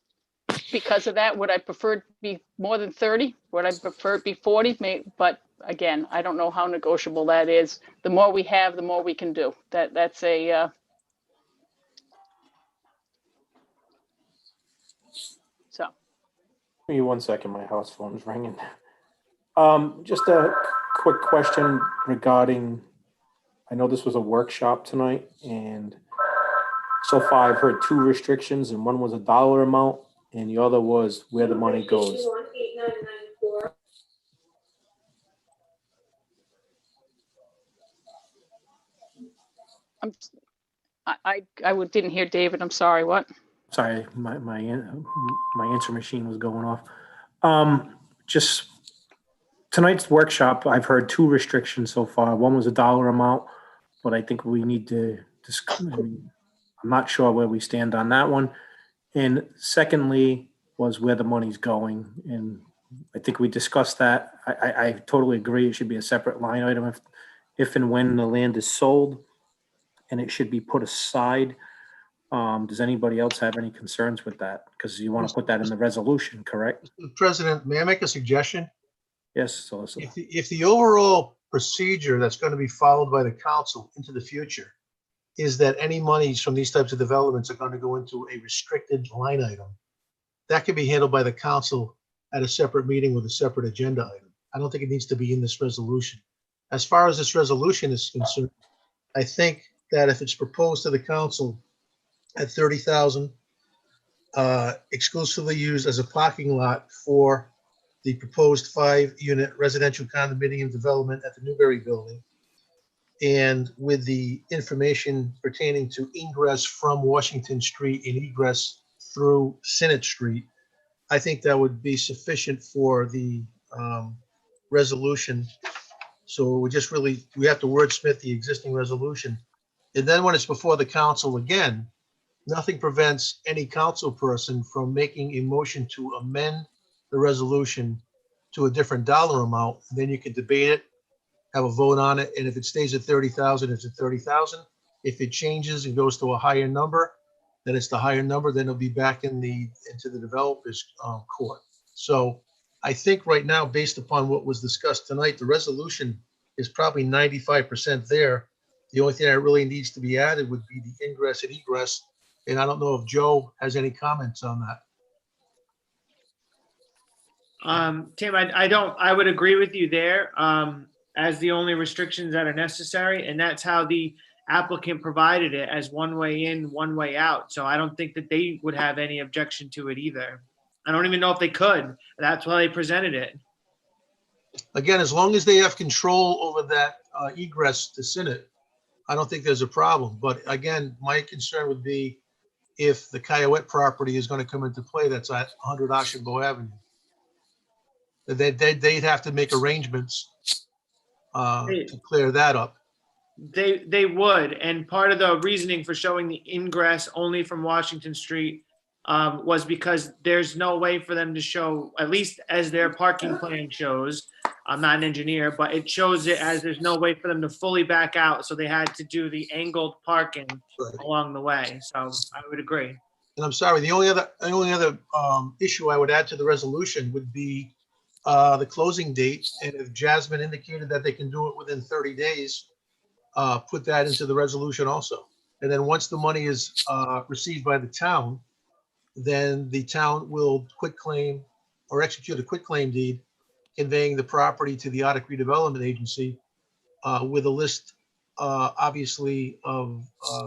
because of that, would I prefer it be more than 30? Would I prefer it be 40? But again, I don't know how negotiable that is. The more we have, the more we can do. That's a, so. Give me 1 second, my house phone is ringing. Just a quick question regarding, I know this was a workshop tonight, and so far I've heard 2 restrictions, and one was a dollar amount, and the other was where the money goes. Didn't hear David. I'm sorry. What? Sorry, my answer machine was going off. Just tonight's workshop, I've heard 2 restrictions so far. One was a dollar amount, but I think we need to I'm not sure where we stand on that one. And secondly was where the money's going. And I think we discussed that. I totally agree. It should be a separate line item if and when the land is sold, and it should be put aside. Does anybody else have any concerns with that? Because you want to put that in the resolution, correct? President, may I make a suggestion? Yes, Solicitor. If the overall procedure that's going to be followed by the council into the future is that any monies from these types of developments are going to go into a restricted line item, that can be handled by the council at a separate meeting with a separate agenda item. I don't think it needs to be in this resolution. As far as this resolution is concerned, I think that if it's proposed to the council at 30,000, exclusively used as a parking lot for the proposed 5-unit residential condominium development at the Newberry building, and with the information pertaining to ingress from Washington Street and egress through Senate Street, I think that would be sufficient for the resolution. So we have to wordsmith the existing resolution. And then when it's before the council again, nothing prevents any council person from making a motion to amend the resolution to a different dollar amount. And then you can debate it, have a vote on it. And if it stays at 30,000, it's at 30,000. If it changes and goes to a higher number, then it's the higher number, then it'll be back into the developer's court. So I think right now, based upon what was discussed tonight, the resolution is probably 95% there. The only thing that really needs to be added would be the ingress and egress. And I don't know if Joe has any comments on that. Tim, I would agree with you there, as the only restrictions that are necessary, and that's how the applicant provided it, as one way in, one way out. So I don't think that they would have any objection to it either. I don't even know if they could. That's why they presented it. Again, as long as they have control over that egress to Senate, I don't think there's a problem. But again, my concern would be if the Coyote property is going to come into play, that's at 100 Ashenbo Avenue. They'd have to make arrangements to clear that up. They would, and part of the reasoning for showing the ingress only from Washington Street was because there's no way for them to show, at least as their parking plan shows. I'm not an engineer, but it shows it as there's no way for them to fully back out, so they had to do the angled parking along the way. So I would agree. And I'm sorry, the only other issue I would add to the resolution would be the closing date. And if Jasmine indicated that they can do it within 30 days, put that into the resolution also. And then once the money is received by the town, then the town will quitclaim or execute a quitclaim deed conveying the property to the Arctic Redevelopment Agency with a list obviously, of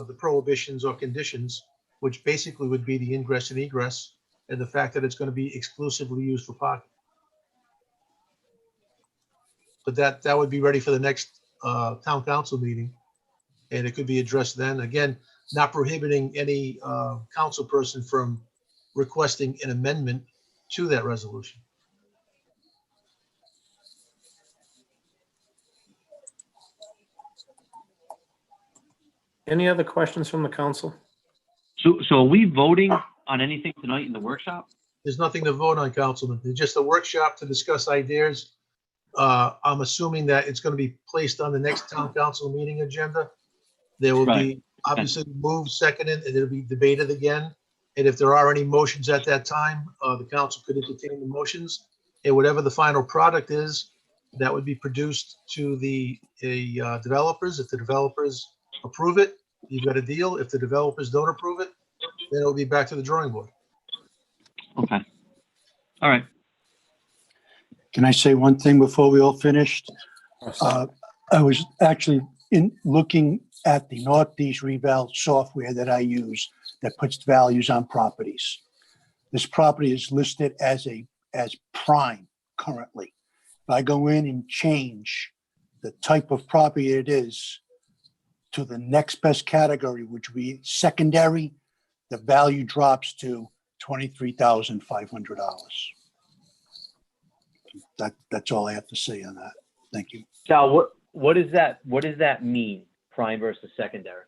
the prohibitions or conditions, which basically would be the ingress and egress, and the fact that it's going to be exclusively used for parking. But that would be ready for the next town council meeting, and it could be addressed then. Again, not prohibiting any council person from requesting an amendment to that resolution. Any other questions from the council? So are we voting on anything tonight in the workshop? There's nothing to vote on, Councilman. It's just a workshop to discuss ideas. I'm assuming that it's going to be placed on the next town council meeting agenda. There will Right. be obviously moved, seconded, and it'll be debated again. And if there are any motions at that time, the council could entertain the motions. And whatever the final product is, that would be produced to the developers. If the developers approve it, you've got a deal. If the developers don't approve it, then it'll be back to the drawing board. Okay. All right. Can I say one thing before we all finished? I was actually looking at the Northeast Reval software that I use that puts values on properties. This property is listed as prime currently. If I go in and change the type of property it is to the next best category, which would be secondary, the value drops to $23,500. That's all I have to say on that. Thank you. Sal, what does that mean, prime versus secondary?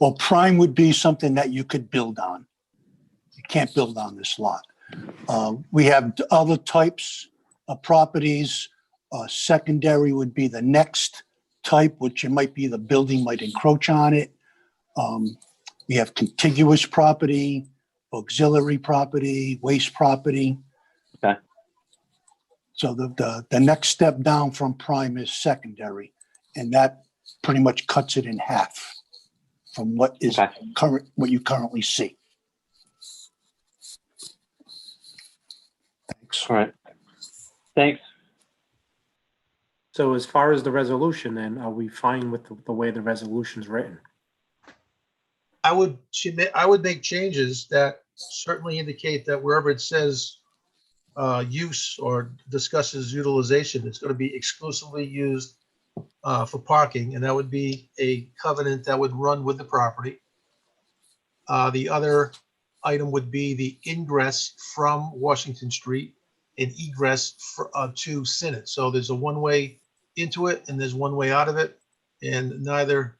Well, prime would be something that you could build on. You can't build on this lot. We have other types of properties. Secondary would be the next type, which it might be the building might encroach on it. We have contiguous property, auxiliary property, waste property. Okay. So the next step down from prime is secondary, and that pretty much cuts it in half from what is what you currently see. Thanks. All right. Thanks. So as far as the resolution, then, are we fine with the way the resolution's written? I would make changes that certainly indicate that wherever it says use or discusses utilization, it's going to be exclusively used for parking, and that would be a covenant that would run with the property. The other item would be the ingress from Washington Street and egress to Senate. So there's a one-way into it and there's one way out of it, and neither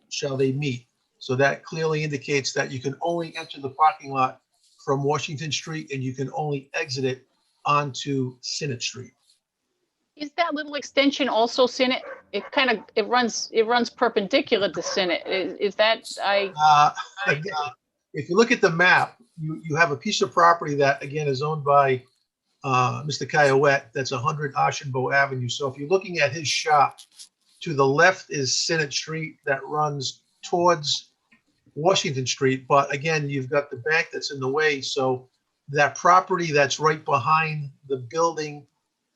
shall they meet. So that clearly indicates that you can only enter the parking lot from Washington Street and you can only exit it onto Senate Street. Is that little extension also Senate? It runs perpendicular to Senate. Is that If you look at the map, you have a piece of property that again is owned by Mr. Coyote. That's 100 Ashenbo Avenue. So if you're looking at his shop, to the left is Senate Street that runs towards Washington Street. But again, you've got the bank that's in the way. So that property that's right behind the building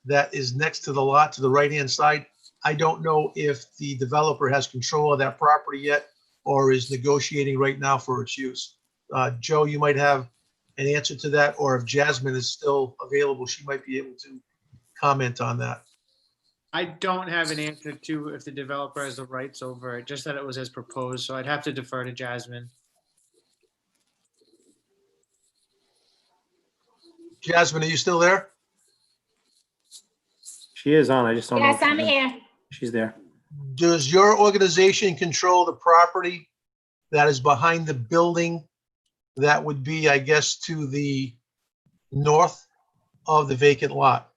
that is next to the lot to the right-hand side, I don't know if the developer has control of that property yet or is negotiating right now for its use. Joe, you might have an answer to that, or if Jasmine is still available, she might be able to comment on that. I don't have an answer to if the developer has the rights over it, just that it was as proposed, so I'd have to defer to Jasmine. Jasmine, are you still there? She is on. I just don't know. Yes, I'm here. She's there. Does your organization control the property that is behind the building that would be, I guess, to the north of the vacant lot?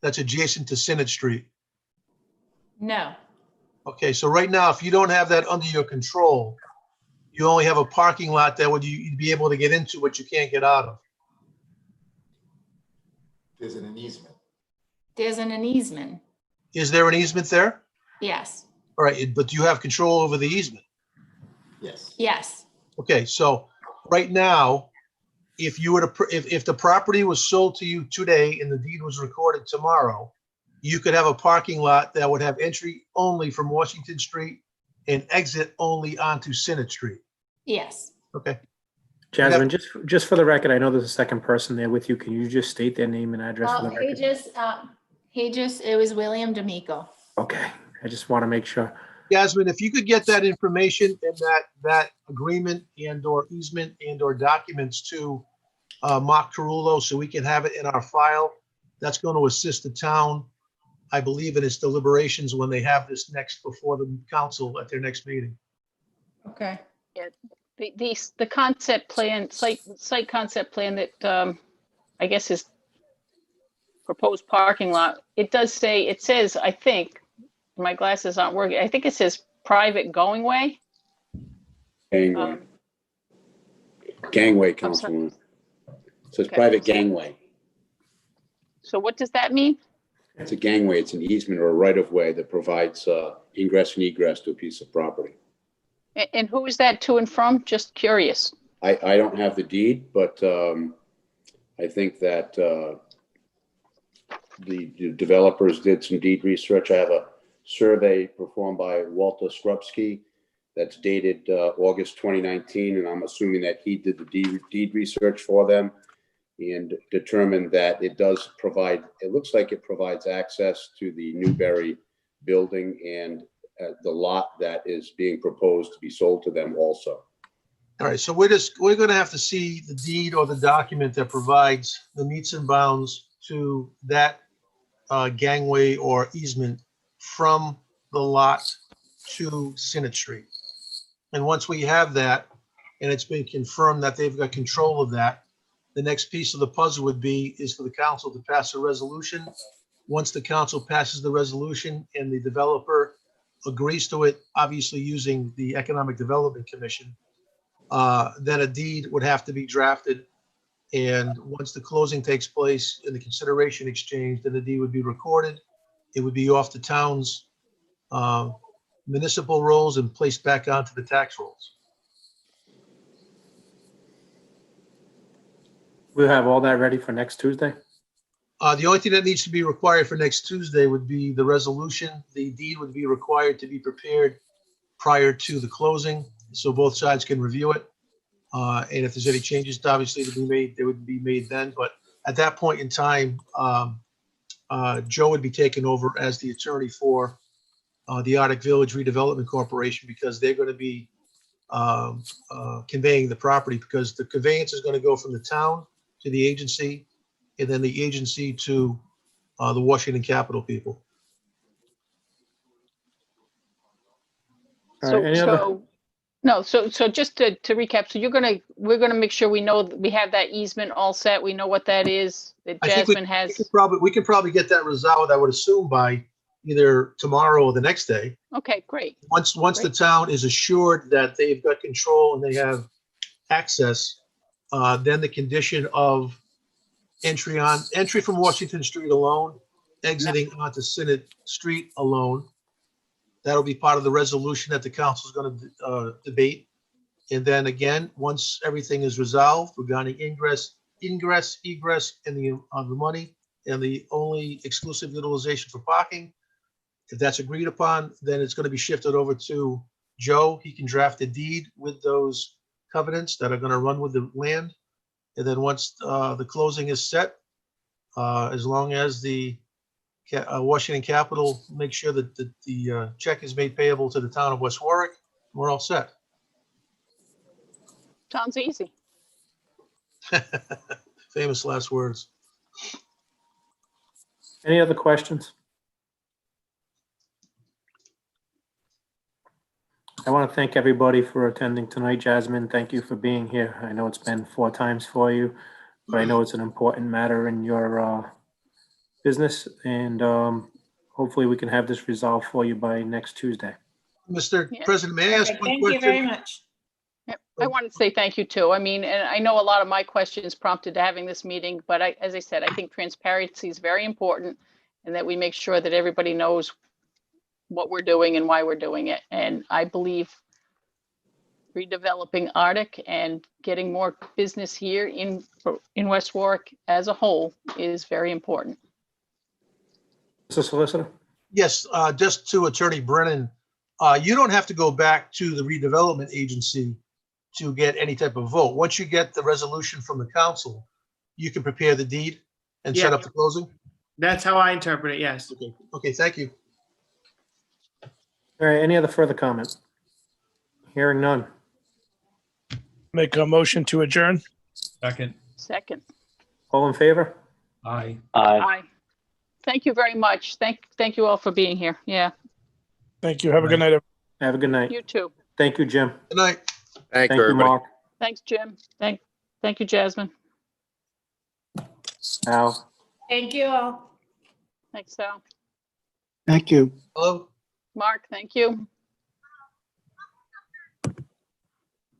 That's adjacent to Senate Street. No. Okay, so right now, if you don't have that under your control, you only have a parking lot that you'd be able to get into, but you can't get out of. There's an easement. There's an easement. Is there an easement there? Yes. All right, but do you have control over the easement? Yes. Yes. Okay, so right now, if you were to, if the property was sold to you today and the deed was recorded tomorrow, you could have a parking lot that would have entry only from Washington Street and exit only onto Senate Street. Yes. Okay. Jasmine, just for the record, I know there's a second person there with you. Can you just state their name and address for the record? It was William D'Amico. Okay, I just want to make sure. Jasmine, if you could get that information and that agreement and or easement and or documents to Mark Carullo so we can have it in our file, that's going to assist the town, I believe, in its deliberations when they have this next before the council at their next meeting. Okay. Yeah, the concept plan, site concept plan that I guess is proposed parking lot, it says, I think, my glasses aren't working, I think it says private going way. Gangway. Gangway, Councilwoman. It says Okay. private gangway. So what does that mean? It's a gangway. It's an easement or a right of way that provides ingress and egress to a piece of property. And who is that to and from? Just curious. I don't have the deed, but I think that the developers did some deed research. I have a survey performed by Walter Skrupski that's dated August 2019, and I'm assuming that he did the deed research for them and determined that it does provide, it looks like it provides access to the Newberry building and the lot that is being proposed to be sold to them also. All right, so we're going to have to see the deed or the document that provides the meets and bounds to that gangway or easement from the lot to Senate Street. And once we have that, and it's been confirmed that they've got control of that, the next piece of the puzzle is for the council to pass a resolution. Once the council passes the resolution and the developer agrees to it, obviously using the Economic Development Commission, then a deed would have to be drafted. And once the closing takes place and the consideration exchange, then the deed would be recorded. It would be off the town's municipal rolls and placed back onto the tax rolls. We'll have all that ready for next Tuesday? The only thing that needs to be required for next Tuesday would be the resolution. The deed would be required to be prepared prior to the closing, so both sides can review it. And if there's any changes, obviously to be made, they would be made then. But at that point in time, Joe would be taken over as the attorney for the Arctic Village Redevelopment Corporation, because they're going to be conveying the property, because the conveyance is going to go from the town to the agency, and then the agency to the Washington Capitol people. All right, any other- So just to recap, so we're gonna make sure we know we have that easement all set. We know what that is, that I think Jasmine has. we could probably get that resolved, I would assume, by either tomorrow or the next day. Okay, great. Once the town is assured that they've got control and they have access, then the condition of entry from Washington Street alone, exiting onto Senate Street alone. That'll be part of the resolution that the council is going to debate. And then again, once everything is resolved regarding ingress, egress, and the money and the only exclusive utilization for parking, if that's agreed upon, then it's going to be shifted over to Joe. He can draft a deed with those covenants that are going to run with the land. And then once the closing is set, as long as the Washington Capitol makes sure that the check is made payable to the town of West Warwick, we're all set. Sounds easy. Famous last words. Any other questions? I want to thank everybody for attending tonight. Jasmine, thank you for being here. I know it's been 4 times for you, but I know it's an important matter in your business, and hopefully we can have this resolved for you by next Tuesday. Mr. President, may I ask one Thank question? you very much. I wanted to say thank you too. I mean, and I know a lot of my questions prompted to having this meeting, but as I said, I think transparency is very important, and that we make sure that everybody knows what we're doing and why we're doing it. And I believe redeveloping Arctic and getting more business here in West Warwick as a whole is very important. Mr. Solicitor? Yes, just to Attorney Brennan, you don't have to go back to the redevelopment agency to get any type of vote. Once you get the resolution from the council, you can prepare the deed and set Yeah. up the closing? That's how I interpret it, yes. Okay, thank you. All right, any other further comment? Hearing none. Make a motion to adjourn. Second. Second. All in favor? Aye. Aye. Thank you very much. Thank you all for being here. Yeah, Thank you. Have a good night. Have a good night. you too. Thank you, Jim. Good night. Thank you, you, everybody. Mark. Thanks, Jim. Thank you, Jasmine. Al. Thank you all. Thanks, Sal. Thank you. Hello? Mark, thank you.